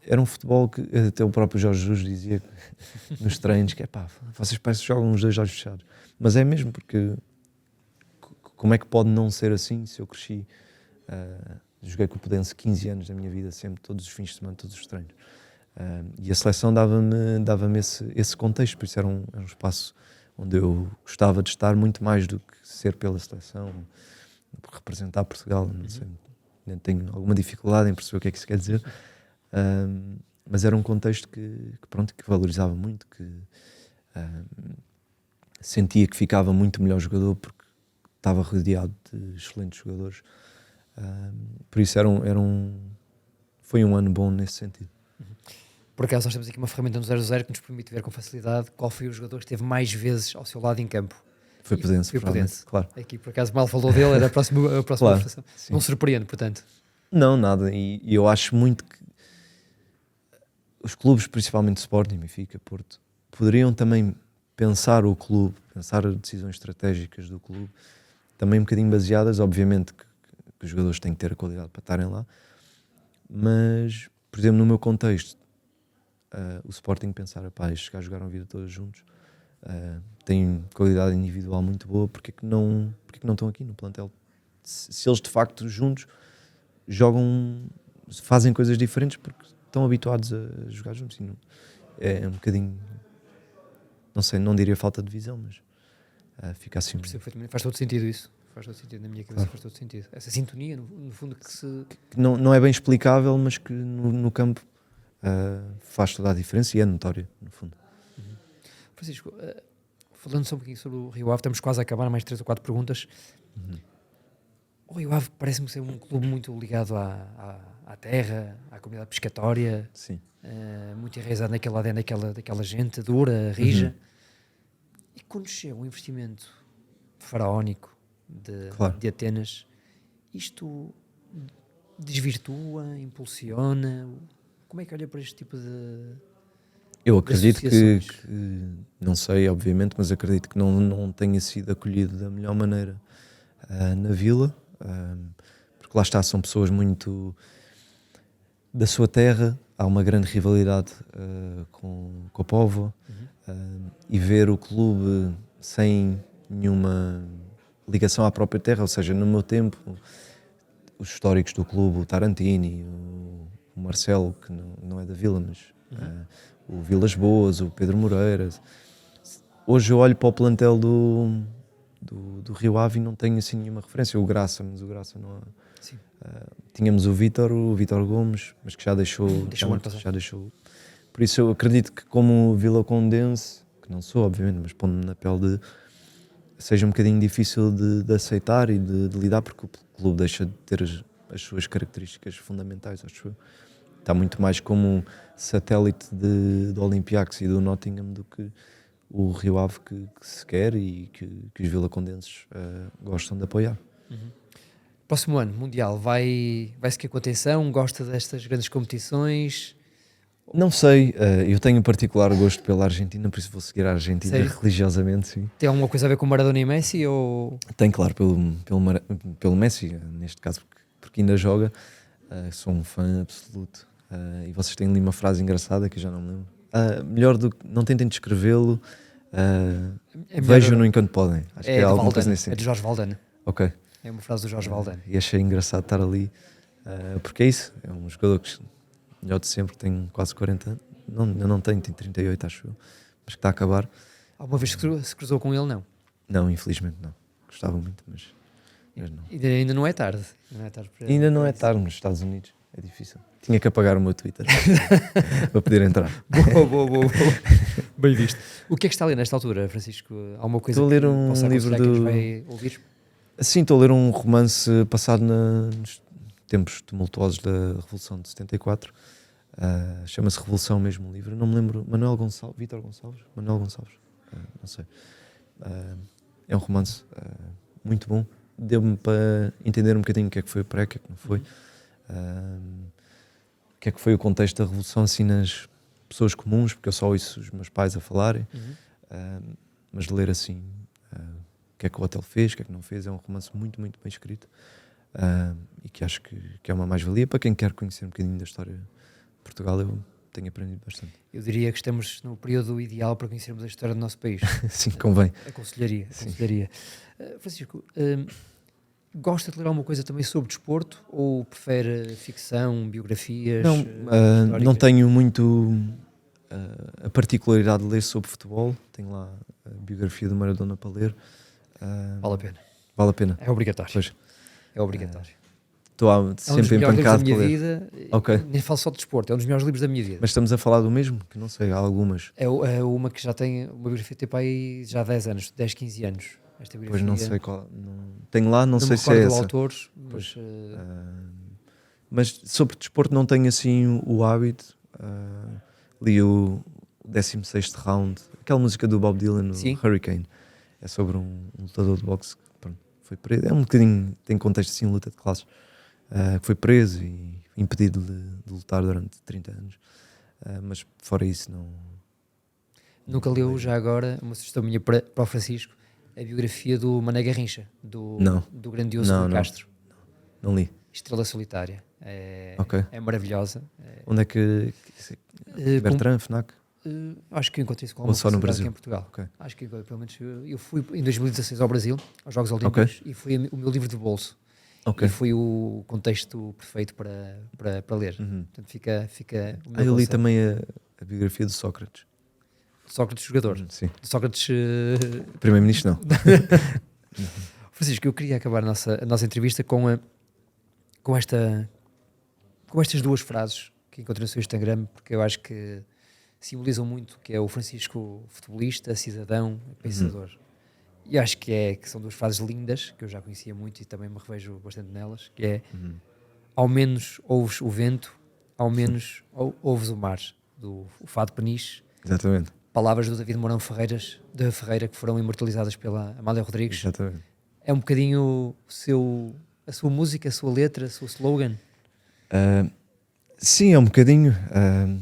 era um futebol que até o próprio Jorge Jesus dizia nos treinos que vocês parecem que jogam uns dois olhos fechados. Mas é mesmo, porque como é que pode não ser assim se eu cresci? Joguei com o Pudense 15 anos da minha vida, sempre, todos os fins de semana, todos os treinos. E a seleção dava-me esse contexto, por isso era um espaço onde eu gostava de estar muito mais do que ser pela seleção, representar Portugal. Não sei, tenho alguma dificuldade em perceber o que é que isso quer dizer, mas era um contexto que valorizava muito, que sentia que ficava muito melhor jogador porque estava rodeado de excelentes jogadores. Por isso foi um ano bom nesse sentido. Por acaso nós temos aqui uma ferramenta no 0-0 que nos permite ver com facilidade qual foi o jogador que esteve mais vezes ao seu lado em campo. Foi Pudense, provavelmente, claro. Aqui por acaso mal falou dele, era a próxima Claro, votação. Não surpreende, portanto. Não, nada, e eu acho muito que os clubes, principalmente Sporting, Benfica, Porto, poderiam também pensar o clube, pensar as decisões estratégicas do clube, também um bocadinho baseadas, obviamente que os jogadores têm que ter a qualidade para estarem lá, mas, por exemplo, no meu contexto, o Sporting pensar, estes gajos jogaram a vida toda juntos, têm qualidade individual muito boa, porque que não estão aqui no plantel? Se eles de facto juntos jogam, fazem coisas diferentes porque estão habituados a jogar juntos. É um bocadinho, não sei, não diria falta de visão, mas fica assim. Faz todo sentido isso. Faz todo sentido na minha cabeça, faz todo sentido. Essa sintonia, no fundo, que não é bem explicável, mas que no campo faz toda a diferença e é notória, no fundo. Francisco, falando só um pouquinho sobre o Rio Ave, estamos quase a acabar, mais 3 ou 4 perguntas. O Rio Ave parece-me ser um clube muito ligado à terra, à comunidade pescatória. Sim. Muito enraizado naquela ADN daquela gente dura, rija. E quando chega um investimento faraónico de Atenas, isto desvirtua, impulsiona? Como é que olha para este tipo de... Eu acredito que, não sei, obviamente, mas acredito que não tenha sido acolhido da melhor maneira na Vila, porque porque lá está, são pessoas muito da sua terra, há uma grande rivalidade com o povo, e ver o clube sem nenhuma ligação à própria terra, ou seja, no meu tempo, os históricos do clube, o Tarantini, o Marcelo, que não é da Vila, mas o Vilas Boas, o Pedro Moreira. Hoje eu olho para o plantel do Rio Ave e não tenho assim nenhuma referência. O Graça, mas o Graça não há. Tínhamos o Vítor Gomes, mas que já deixou. Já deixou. Por isso eu acredito que, como vilacondense, que não sou, obviamente, mas pondo-me na pele de. Seja um bocadinho difícil de aceitar e de lidar, porque o clube deixa de ter as suas características fundamentais, acho eu. Está muito mais como um satélite do Olympiacos e do Nottingham do que o Rio Ave que se quer e que os vilacondenses gostam de apoiar. Próximo ano, Mundial, vai seguir com atenção? Gosta destas grandes competições? Não sei, eu tenho um particular gosto pela Argentina, por isso vou seguir a Argentina. Sério? Religiosamente, sim. Tem alguma coisa a ver com Maradona e Messi? Ou... Tem, claro, pelo Messi, neste caso, porque ainda joga. Sou um fã absoluto. E vocês têm ali uma frase engraçada que eu já não me lembro. Melhor do que não tentem descrevê-lo, vejam-no enquanto podem. Acho que é alguma coisa nesse sentido. É de Jorge Valdano. Ok. É uma frase do Jorge Valdano. E achei engraçado estar ali, porque é isso, é um jogador que, melhor de sempre, tem quase 40 anos. Eu não tenho, tem 38, acho eu, mas que está a acabar. Alguma vez se cruzou com ele, não? Não, infelizmente não. Gostava muito, mas não. Ainda não é tarde. Ainda não é tarde nos Estados Unidos. É difícil. Tinha que apagar o meu Twitter para poder entrar. Boa. Bem visto. O que é que está a ler nesta altura, Francisco? Há alguma coisa estou a ler um livro que nos vai ouvir? Sim, estou a ler um romance passado nos tempos tumultuosos da Revolução de 74. Chama-se Revolução mesmo o livro. Não me lembro. Vítor Gonçalves? Manuel Gonçalves? Não sei. É um romance muito bom. Deu-me para entender um bocadinho o que é que foi o pré, o que é que não foi. O que é que foi o contexto da Revolução assim nas pessoas comuns, porque eu só ouço os meus pais a falarem. Mas ler assim o que é que o hotel fez, o que é que não fez, é um romance muito, muito bem escrito, e que acho que é uma mais-valia para quem quer conhecer um bocadinho da história de Portugal. Eu tenho aprendido bastante. Eu diria que estamos no período ideal para conhecermos a história do nosso país. Sim, convém. Aconselharia. Francisco, gosta de ler alguma coisa também sobre desporto ou prefere ficção, biografias? Não tenho muito a particularidade de ler sobre futebol. Tenho lá a biografia do Maradona para ler. Vale a pena. Vale a pena. É obrigatório. Pois. É obrigatório. Estou sempre empancado para ler. Vida, nem falo só de desporto, é um dos melhores livros da minha vida. Mas estamos a falar do mesmo? Que não sei, há algumas. É uma que já tem uma biografia tipo aí já há 10 anos, 10, 15 anos. Esta biografia. Pois não sei qual. Tenho lá, não sei se é essa. Autor, mas sobre desporto não tenho assim o hábito. Li o 16º Round, aquela música do Bob Dylan, o Hurricane. É sobre um lutador de boxe que foi preso. É um bocadinho, tem contexto assim, luta de classes. Que foi preso e impedido de lutar durante 30 anos. Mas fora isso não... Nunca leu já agora, uma sugestão minha para o Francisco, a biografia do Mané Garrincha, do grandioso Castro. Não li. Estrela Solitária. É maravilhosa. Onde é que... Bertrand, FNAC? Acho que eu encontrei isso com alguma no Brasil? Aqui em Portugal. Acho que pelo menos eu fui em 2016 ao Brasil, aos Jogos Olímpicos, e foi o meu livro de bolso. E foi o contexto perfeito para ler. Portanto, fica eu li também a biografia de Sócrates. Sócrates jogador? Sim. Sócrates... Primeiro-ministro não. Francisco, eu queria acabar a nossa entrevista com estas duas frases que encontrei no seu Instagram, porque eu acho que simbolizam muito o que é o Francisco futebolista, cidadão, pensador. E acho que são duas frases lindas, que eu já conhecia muito e também me revejo bastante nelas, que é ao menos ouves o vento, ao menos ouves o mar, do Fado Peniche. Exatamente. Palavras do David Mourão Ferreira que foram imortalizadas pela Amália Rodrigues. Exatamente. É um bocadinho a sua música, a sua letra, o seu slogan? Sim, é um bocadinho.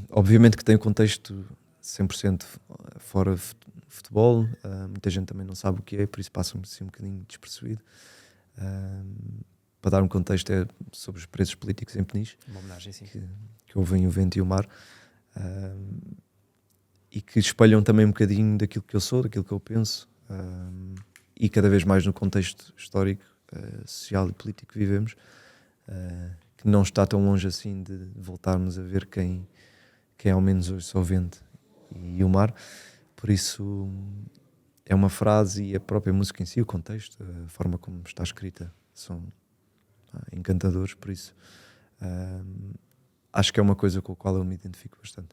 Obviamente que tem o contexto 100% fora futebol. Muita gente também não sabe o que é, por isso passa-me assim um bocadinho despercebido. para dar um contexto, é sobre os presos políticos em Peniche, Uma homenagem, sim. que ouvem o vento e o mar, e que espelham também um bocadinho daquilo que eu sou, daquilo que eu penso, e cada vez mais no contexto histórico, social e político que vivemos, que não está tão longe assim de voltarmos a ver quem ao menos hoje só o vento e o mar. Por isso é uma frase, e a própria música em si, o contexto, a forma como está escrita, são encantadores. Por isso acho que é uma coisa com a qual eu me identifico bastante.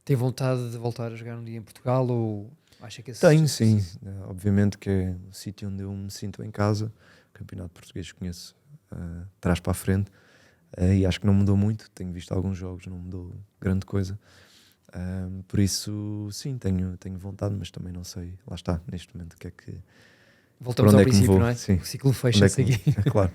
Tem vontade de voltar a jogar um dia em Portugal, ou acha que esse... Tenho, sim. Obviamente que é o sítio onde eu me sinto em casa. O campeonato português conheço trás para a frente, e acho que não mudou muito. Tenho visto alguns jogos, não mudou grande coisa. Por isso, sim, tenho vontade, mas também não sei. Lá está, neste momento, o que é que... Voltamos onde ao é que me princípio, vou? não é? Sim. O ciclo Onde é fecha-se que aqui. é claro.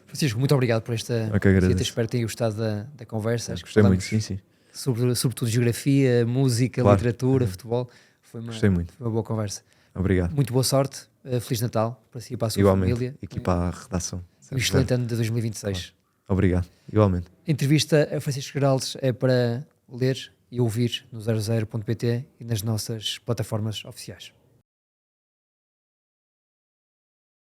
Francisco, muito obrigado por esta Eu que agradeço. visita. Espero que tenham gostado da conversa. Acho que Gostei muito, falamos sim. sobretudo geografia, música, Claro. literatura, futebol. Foi Gostei muito. uma boa conversa. Obrigado. Muito boa sorte. Feliz Natal para si e para a sua Igualmente. família. Aqui para a redação. Um excelente ano de 2026. Claro. Obrigado. Igualmente. A entrevista a Francisco Geraldes é para ler e ouvir no 00.pt e nas nossas plataformas oficiais.